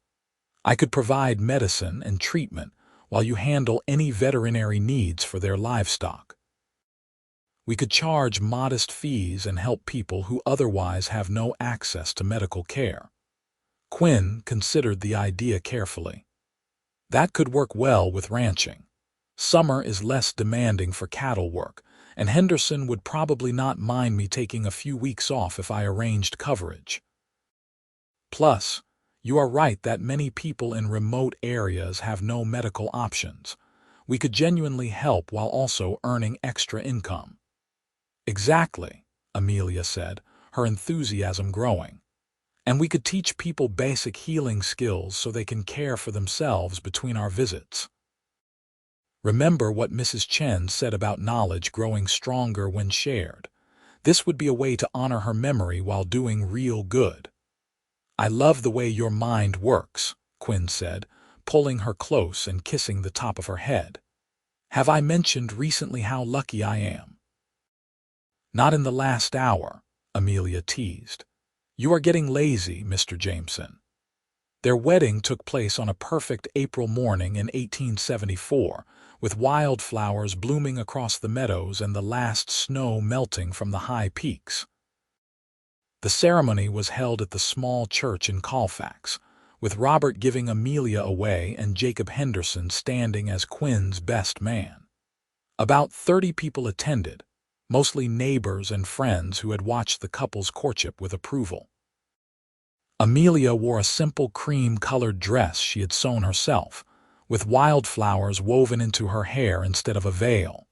I could provide medicine and treatment while you handle any veterinary needs for their livestock. We could charge modest fees and help people who otherwise have no access to medical care." Quinn considered the idea carefully. That could work well with ranching. Summer is less demanding for cattle work, and Henderson would probably not mind me taking a few weeks off if I arranged coverage. Plus, you are right that many people in remote areas have no medical options. We could genuinely help while also earning extra income." "Exactly," Amelia said, her enthusiasm growing. "And we could teach people basic healing skills so they can care for themselves between our visits. Remember what Mrs. Chen said about knowledge growing stronger when shared. This would be a way to honor her memory while doing real good." "I love the way your mind works," Quinn said, pulling her close and kissing the top of her head. "Have I mentioned recently how lucky I am?" "Not in the last hour," Amelia teased. "You are getting lazy, Mr. Jameson." Their wedding took place on a perfect April morning in 1874, with wildflowers blooming across the meadows and the last snow melting from the high peaks. The ceremony was held at the small church in Colfax, with Robert giving Amelia away and Jacob Henderson standing as Quinn's best man. About 30 people attended, mostly neighbors and friends who had watched the couple's courtship with approval. Amelia wore a simple cream-colored dress she had sewn herself, with wildflowers woven into her hair instead of a veil.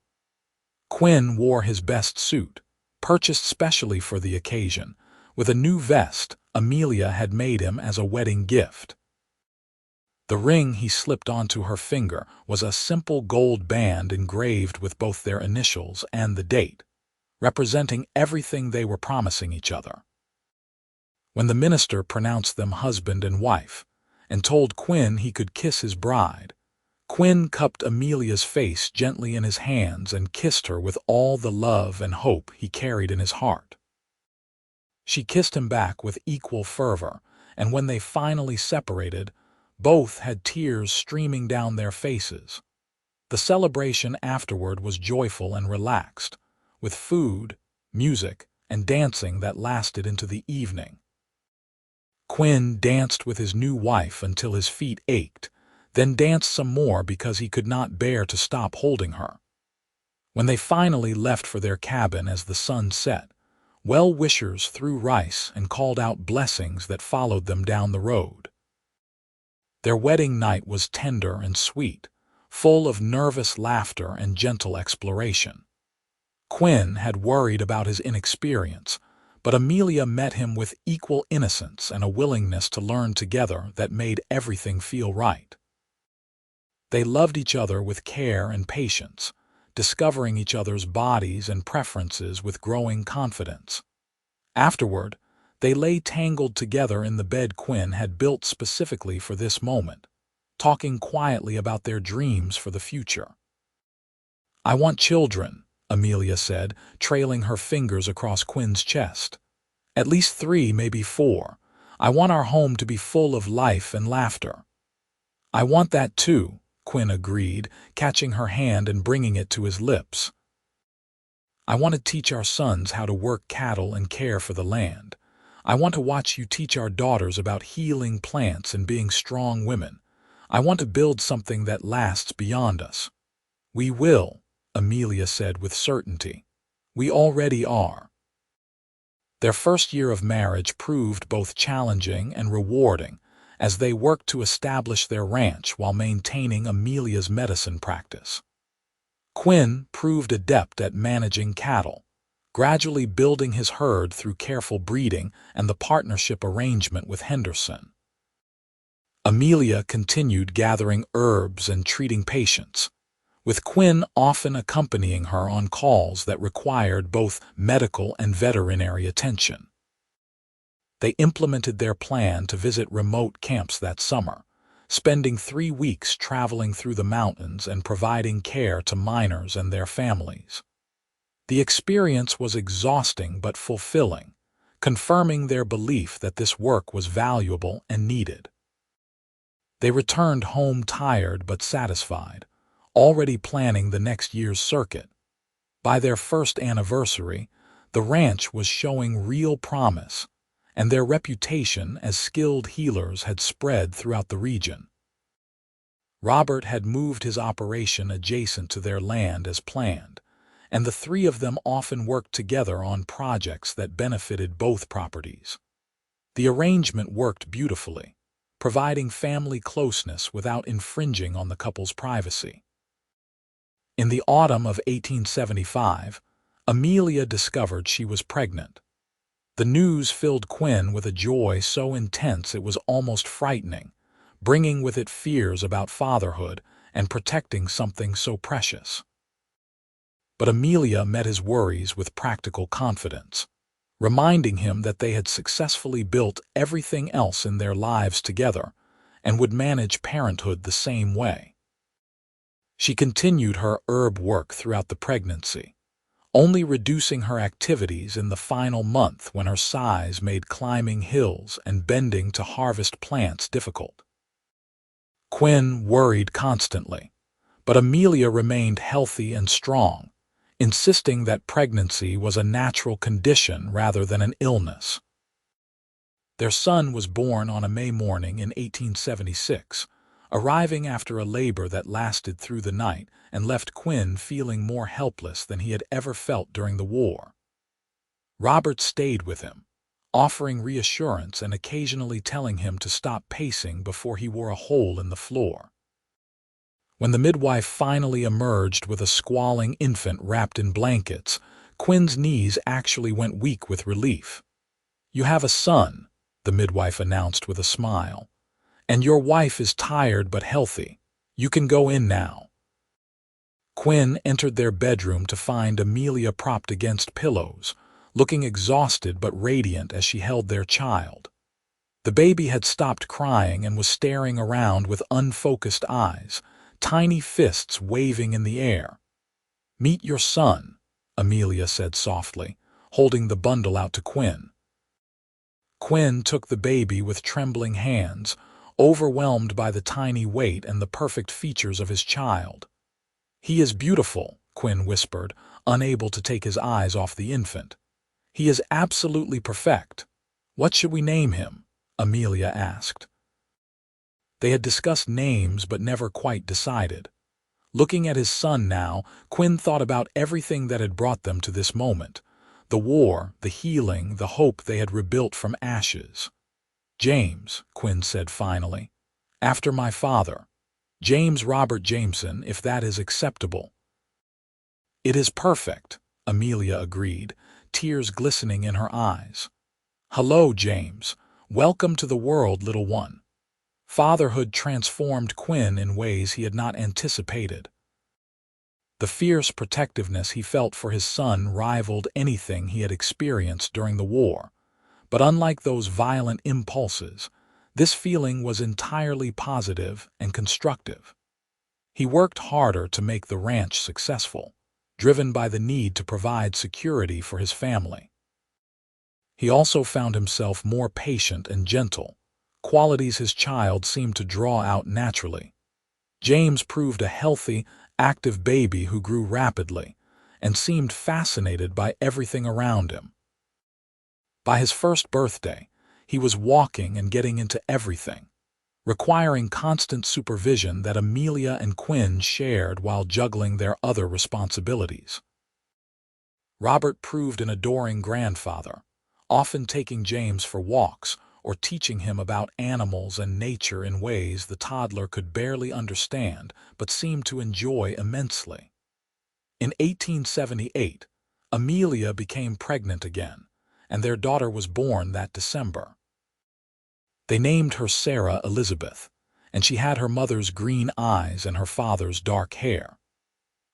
Quinn wore his best suit, purchased specially for the occasion, with a new vest Amelia had made him as a wedding gift. The ring he slipped onto her finger was a simple gold band engraved with both their initials and the date, representing everything they were promising each other. When the minister pronounced them husband and wife, and told Quinn he could kiss his bride, Quinn cupped Amelia's face gently in his hands and kissed her with all the love and hope he carried in his heart. She kissed him back with equal fervor, and when they finally separated, both had tears streaming down their faces. The celebration afterward was joyful and relaxed, with food, music, and dancing that lasted into the evening. Quinn danced with his new wife until his feet ached, then danced some more because he could not bear to stop holding her. When they finally left for their cabin as the sun set, well-wishers threw rice and called out blessings that followed them down the road. Their wedding night was tender and sweet, full of nervous laughter and gentle exploration. Quinn had worried about his inexperience, but Amelia met him with equal innocence and a willingness to learn together that made everything feel right. They loved each other with care and patience, discovering each other's bodies and preferences with growing confidence. Afterward, they lay tangled together in the bed Quinn had built specifically for this moment, talking quietly about their dreams for the future. "I want children," Amelia said, trailing her fingers across Quinn's chest. "At least 3, maybe 4. I want our home to be full of life and laughter." "I want that too," Quinn agreed, catching her hand and bringing it to his lips. "I want to teach our sons how to work cattle and care for the land. I want to watch you teach our daughters about healing plants and being strong women. I want to build something that lasts beyond us." "We will," Amelia said with certainty. "We already are." Their first year of marriage proved both challenging and rewarding as they worked to establish their ranch while maintaining Amelia's medicine practice. Quinn proved adept at managing cattle, gradually building his herd through careful breeding and the partnership arrangement with Henderson. Amelia continued gathering herbs and treating patients, with Quinn often accompanying her on calls that required both medical and veterinary attention. They implemented their plan to visit remote camps that summer, spending 3 weeks traveling through the mountains and providing care to miners and their families. The experience was exhausting but fulfilling, confirming their belief that this work was valuable and needed. They returned home tired but satisfied, already planning the next year's circuit. By their first anniversary, the ranch was showing real promise, and their reputation as skilled healers had spread throughout the region. Robert had moved his operation adjacent to their land as planned, and the three of them often worked together on projects that benefited both properties. The arrangement worked beautifully, providing family closeness without infringing on the couple's privacy. In the autumn of 1875, Amelia discovered she was pregnant. The news filled Quinn with a joy so intense it was almost frightening, bringing with it fears about fatherhood and protecting something so precious. But Amelia met his worries with practical confidence, reminding him that they had successfully built everything else in their lives together and would manage parenthood the same way. She continued her herb work throughout the pregnancy, only reducing her activities in the final month when her size made climbing hills and bending to harvest plants difficult. Quinn worried constantly, but Amelia remained healthy and strong, insisting that pregnancy was a natural condition rather than an illness. Their son was born on a May morning in 1876, arriving after a labor that lasted through the night and left Quinn feeling more helpless than he had ever felt during the war. Robert stayed with him, offering reassurance and occasionally telling him to stop pacing before he wore a hole in the floor. When the midwife finally emerged with a squalling infant wrapped in blankets, Quinn's knees actually went weak with relief. "You have a son," the midwife announced with a smile, "and your wife is tired but healthy. You can go in now." Quinn entered their bedroom to find Amelia propped against pillows, looking exhausted but radiant as she held their child. The baby had stopped crying and was staring around with unfocused eyes, tiny fists waving in the air. "Meet your son," Amelia said softly, holding the bundle out to Quinn. Quinn took the baby with trembling hands, overwhelmed by the tiny weight and the perfect features of his child. "He is beautiful," Quinn whispered, unable to take his eyes off the infant. "He is absolutely perfect. What should we name him?" Amelia asked. They had discussed names but never quite decided. Looking at his son now, Quinn thought about everything that had brought them to this moment: the war, the healing, the hope they had rebuilt from ashes. "James," Quinn said finally, "after my father. James Robert Jameson, if that is acceptable." "It is perfect," Amelia agreed, tears glistening in her eyes. "Hello, James. Welcome to the world, little one." Fatherhood transformed Quinn in ways he had not anticipated. The fierce protectiveness he felt for his son rivaled anything he had experienced during the war, but unlike those violent impulses, this feeling was entirely positive and constructive. He worked harder to make the ranch successful, driven by the need to provide security for his family. He also found himself more patient and gentle, qualities his child seemed to draw out naturally. James proved a healthy, active baby who grew rapidly and seemed fascinated by everything around him. By his first birthday, he was walking and getting into everything, requiring constant supervision that Amelia and Quinn shared while juggling their other responsibilities. Robert proved an adoring grandfather, often taking James for walks or teaching him about animals and nature in ways the toddler could barely understand but seemed to enjoy immensely. In 1878, Amelia became pregnant again, and their daughter was born that December. They named her Sarah Elizabeth, and she had her mother's green eyes and her father's dark hair.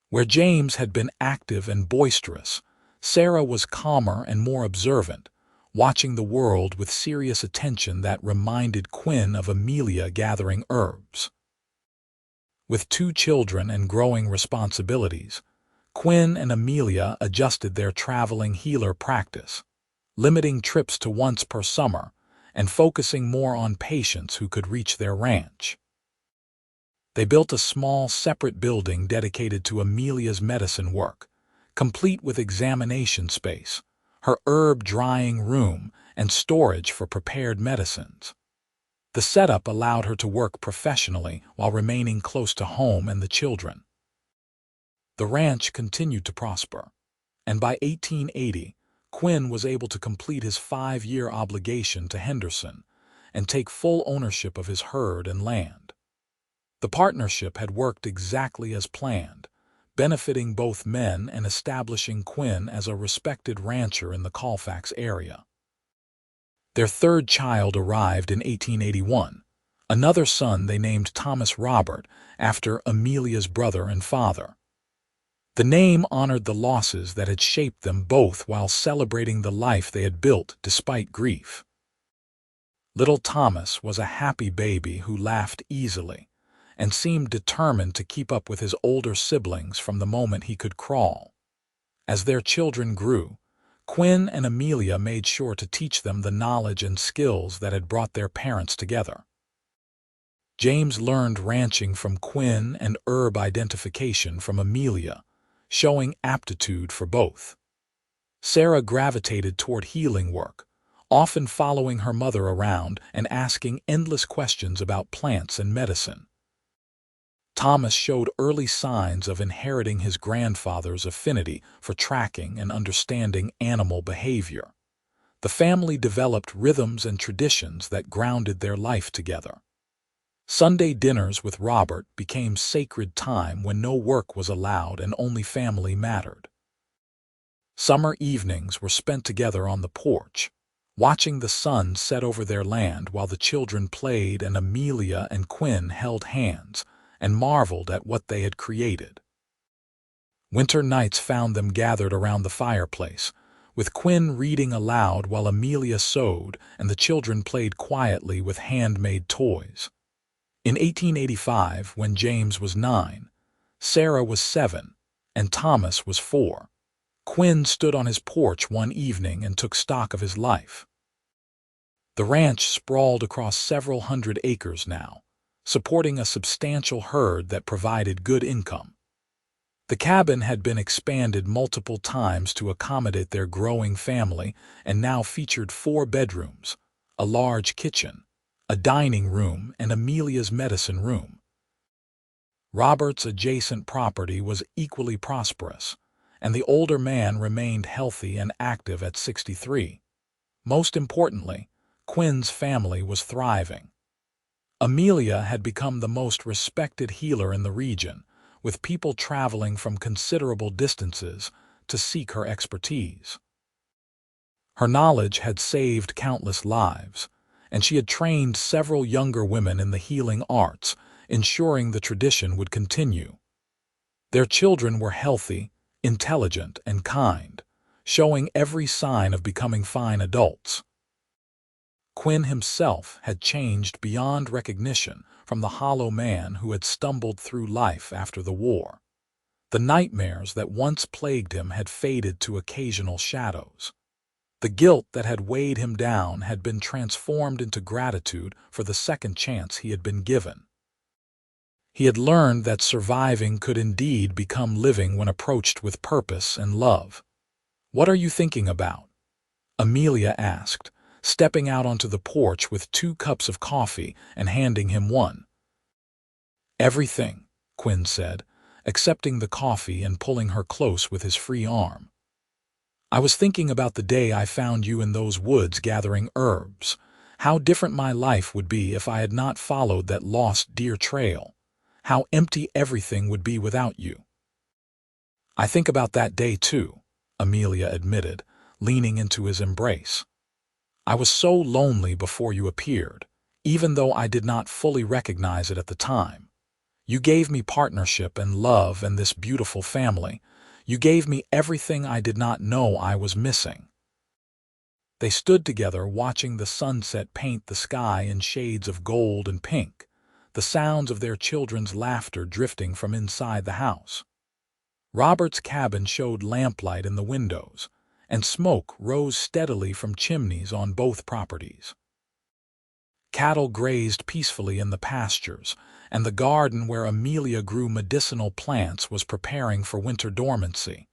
Where James had been active and boisterous, Sarah was calmer and more observant, watching the world with serious attention that reminded Quinn of Amelia gathering herbs. With 2 children and growing responsibilities, Quinn and Amelia adjusted their traveling healer practice, limiting trips to once per summer and focusing more on patients who could reach their ranch. They built a small, separate building dedicated to Amelia's medicine work, complete with examination space, her herb drying room, and storage for prepared medicines. The setup allowed her to work professionally while remaining close to home and the children. The ranch continued to prosper, and by 1880, Quinn was able to complete his 5-year obligation to Henderson and take full ownership of his herd and land. The partnership had worked exactly as planned, benefiting both men and establishing Quinn as a respected rancher in the Colfax area. Their third child arrived in 1881, another son they named Thomas Robert after Amelia's brother and father. The name honored the losses that had shaped them both while celebrating the life they had built despite grief. Little Thomas was a happy baby who laughed easily and seemed determined to keep up with his older siblings from the moment he could crawl. As their children grew, Quinn and Amelia made sure to teach them the knowledge and skills that had brought their parents together. James learned ranching from Quinn and herb identification from Amelia, showing aptitude for both. Sarah gravitated toward healing work, often following her mother around and asking endless questions about plants and medicine. Thomas showed early signs of inheriting his grandfather's affinity for tracking and understanding animal behavior. The family developed rhythms and traditions that grounded their life together. Sunday dinners with Robert became sacred time when no work was allowed and only family mattered. Summer evenings were spent together on the porch, watching the sun set over their land while the children played and Amelia and Quinn held hands and marveled at what they had created. Winter nights found them gathered around the fireplace, with Quinn reading aloud while Amelia sewed and the children played quietly with handmade toys. In 1885, when James was 9, Sarah was 7, and Thomas was 4, Quinn stood on his porch one evening and took stock of his life. The ranch sprawled across several hundred acres now, supporting a substantial herd that provided good income. The cabin had been expanded multiple times to accommodate their growing family and now featured 4 bedrooms, a large kitchen, a dining room, and Amelia's medicine room. Robert's adjacent property was equally prosperous, and the older man remained healthy and active at 63. Most importantly, Quinn's family was thriving. Amelia had become the most respected healer in the region, with people traveling from considerable distances to seek her expertise. Her knowledge had saved countless lives, and she had trained several younger women in the healing arts, ensuring the tradition would continue. Their children were healthy, intelligent, and kind, showing every sign of becoming fine adults. Quinn himself had changed beyond recognition from the hollow man who had stumbled through life after the war. The nightmares that once plagued him had faded to occasional shadows. The guilt that had weighed him down had been transformed into gratitude for the second chance he had been given. He had learned that surviving could indeed become living when approached with purpose and love. "What are you thinking about?" Amelia asked, stepping out onto the porch with 2 cups of coffee and handing him one. "Everything," Quinn said, accepting the coffee and pulling her close with his free arm. "I was thinking about the day I found you in those woods gathering herbs. How different my life would be if I had not followed that lost deer trail. How empty everything would be without you." "I think about that day too," Amelia admitted, leaning into his embrace. "I was so lonely before you appeared, even though I did not fully recognize it at the time. You gave me partnership and love and this beautiful family. You gave me everything I did not know I was missing." They stood together watching the sunset paint the sky in shades of gold and pink, the sounds of their children's laughter drifting from inside the house. Robert's cabin showed lamplight in the windows, and smoke rose steadily from chimneys on both properties. Cattle grazed peacefully in the pastures, and the garden where Amelia grew medicinal plants was preparing for winter dormancy.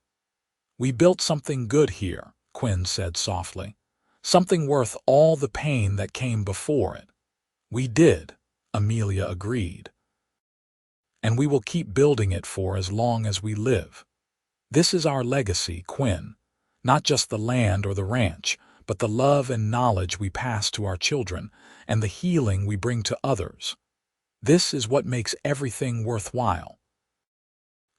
"We built something good here," Quinn said softly. "Something worth all the pain that came before it." "We did," Amelia agreed. and we will keep building it for as long as we live. This is our legacy, Quinn. Not just the land or the ranch, but the love and knowledge we pass to our children and the healing we bring to others. This is what makes everything worthwhile.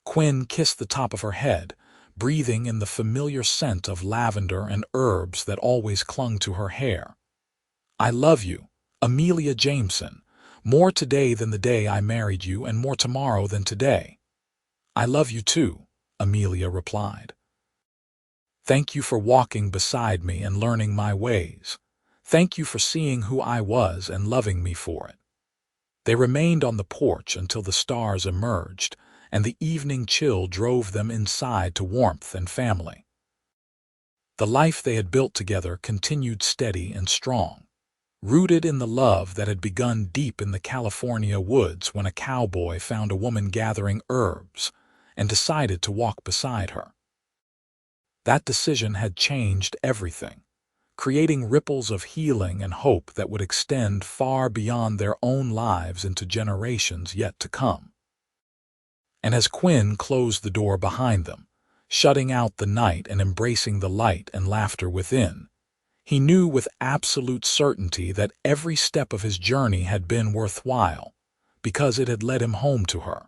Quinn kissed the top of her head, breathing in the familiar scent of lavender and herbs that always clung to her hair. I love you, Amelia Jameson, more today than the day I married you and more tomorrow than today. I love you too, Amelia replied. Thank you for walking beside me and learning my ways. Thank you for seeing who I was and loving me for it. They remained on the porch until the stars emerged, and the evening chill drove them inside to warmth and family. The life they had built together continued steady and strong, rooted in the love that had begun deep in the California woods when a cowboy found a woman gathering herbs and decided to walk beside her. That decision had changed everything, creating ripples of healing and hope that would extend far beyond their own lives into generations yet to come. And as Quinn closed the door behind them, shutting out the night and embracing the light and laughter within, he knew with absolute certainty that every step of his journey had been worthwhile, because it had led him home to her.